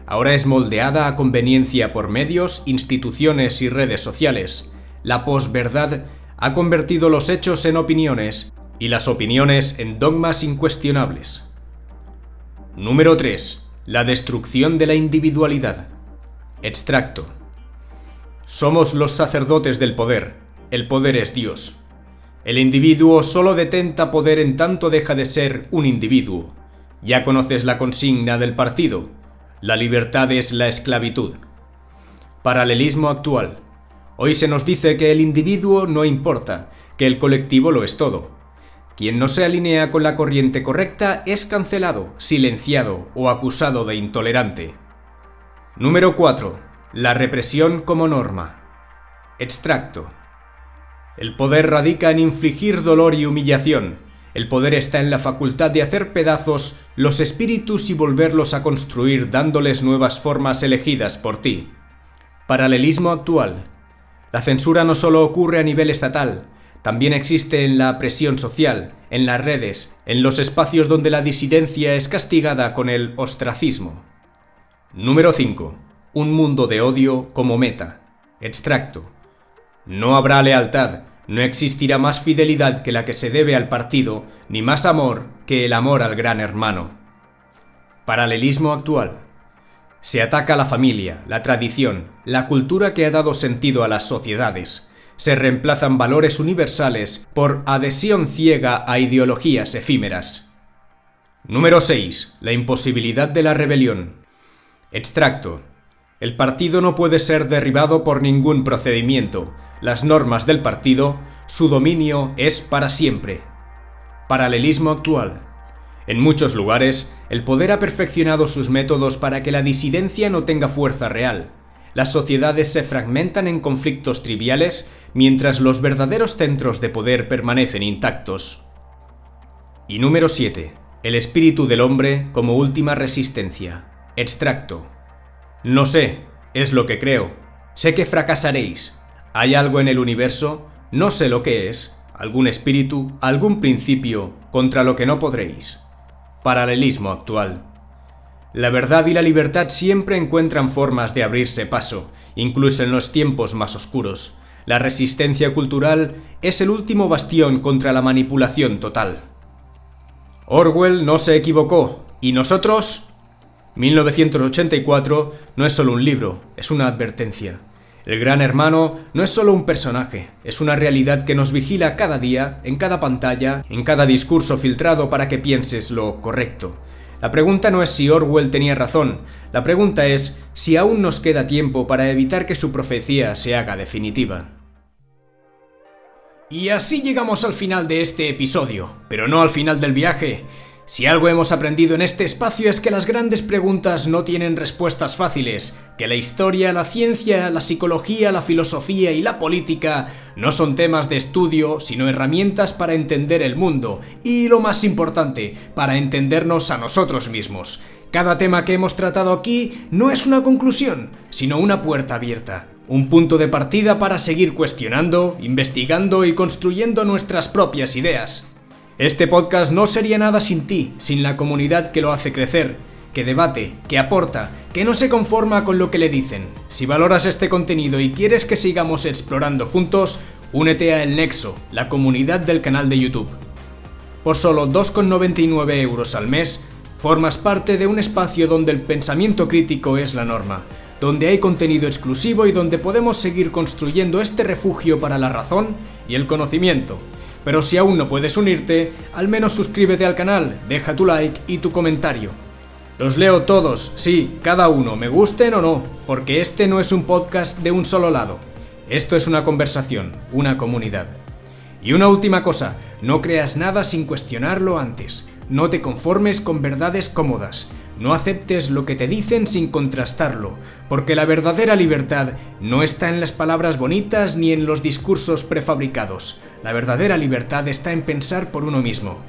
Ahora es moldeada a conveniencia por medios, instituciones y redes sociales. La posverdad ha convertido los hechos en opiniones y las opiniones en dogmas incuestionables. Número 3. La destrucción de la individualidad. Extracto. Somos los sacerdotes del poder. El poder es Dios. El individuo solo detenta poder en tanto deja de ser un individuo. Ya conoces la consigna del partido. La libertad es la esclavitud. Paralelismo actual. Hoy se nos dice que el individuo no importa, que el colectivo lo es todo. Quien no se alinea con la corriente correcta es cancelado, silenciado o acusado de intolerante. Número 4. La represión como norma. Extracto. El poder radica en infligir dolor y humillación. El poder está en la facultad de hacer pedazos los espíritus y volverlos a construir dándoles nuevas formas elegidas por ti. Paralelismo actual. La censura no solo ocurre a nivel estatal, también existe en la presión social, en las redes, en los espacios donde la disidencia es castigada con el ostracismo. Número 5. Un mundo de odio como meta. Extracto. No habrá lealtad, no existirá más fidelidad que la que se debe al partido, ni más amor que el amor al gran hermano. Paralelismo actual. Se ataca la familia, la tradición, la cultura que ha dado sentido a las sociedades. Se reemplazan valores universales por adhesión ciega a ideologías efímeras. Número 6. La imposibilidad de la rebelión. Extracto. El partido no puede ser derribado por ningún procedimiento. Las normas del partido, su dominio es para siempre. Paralelismo actual. En muchos lugares, el poder ha perfeccionado sus métodos para que la disidencia no tenga fuerza real. Las sociedades se fragmentan en conflictos triviales, mientras los verdaderos centros de poder permanecen intactos. Y número 7. El espíritu del hombre como última resistencia. Extracto. No sé, es lo que creo. Sé que fracasaréis. ¿Hay algo en el universo? No sé lo que es. ¿Algún espíritu? ¿Algún principio? contra lo que no podréis. Paralelismo actual. La verdad y la libertad siempre encuentran formas de abrirse paso, incluso en los tiempos más oscuros. La resistencia cultural es el último bastión contra la manipulación total. Orwell no se equivocó, ¿y nosotros? 1984 no es solo un libro, es una advertencia. El Gran Hermano no es solo un personaje, es una realidad que nos vigila cada día, en cada pantalla, en cada discurso filtrado para que pienses lo correcto. La pregunta no es si Orwell tenía razón, la pregunta es si aún nos queda tiempo para evitar que su profecía se haga definitiva. Y así llegamos al final de este episodio, pero no al final del viaje. Si algo hemos aprendido en este espacio es que las grandes preguntas no tienen respuestas fáciles, que la historia, la ciencia, la psicología, la filosofía y la política no son temas de estudio, sino herramientas para entender el mundo y, lo más importante, para entendernos a nosotros mismos. Cada tema que hemos tratado aquí no es una conclusión, sino una puerta abierta. Un punto de partida para seguir cuestionando, investigando y construyendo nuestras propias ideas. Este podcast no sería nada sin ti, sin la comunidad que lo hace crecer, que debate, que aporta, que no se conforma con lo que le dicen. Si valoras este contenido y quieres que sigamos explorando juntos, únete a El Nexo, la comunidad del canal de YouTube. Por solo 2,99 € al mes, formas parte de un espacio donde el pensamiento crítico es la norma, donde hay contenido exclusivo y donde podemos seguir construyendo este refugio para la razón y el conocimiento. Pero si aún no puedes unirte, al menos suscríbete al canal, deja tu like y tu comentario. Los leo todos, sí, cada uno, me gusten o no, porque este no es un podcast de un solo lado. Esto es una conversación, una comunidad. Y una última cosa, no creas nada sin cuestionarlo antes. No te conformes con verdades cómodas. No aceptes lo que te dicen sin contrastarlo, porque la verdadera libertad no está en las palabras bonitas ni en los discursos prefabricados. La verdadera libertad está en pensar por uno mismo.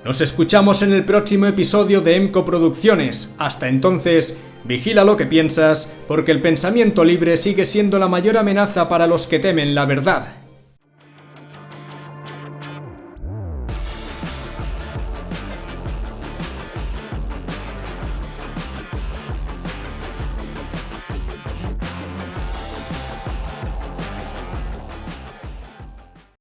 Nos escuchamos en el próximo episodio de EMCO Producciones. Hasta entonces, vigila lo que piensas, porque el pensamiento libre sigue siendo la mayor amenaza para los que temen la verdad.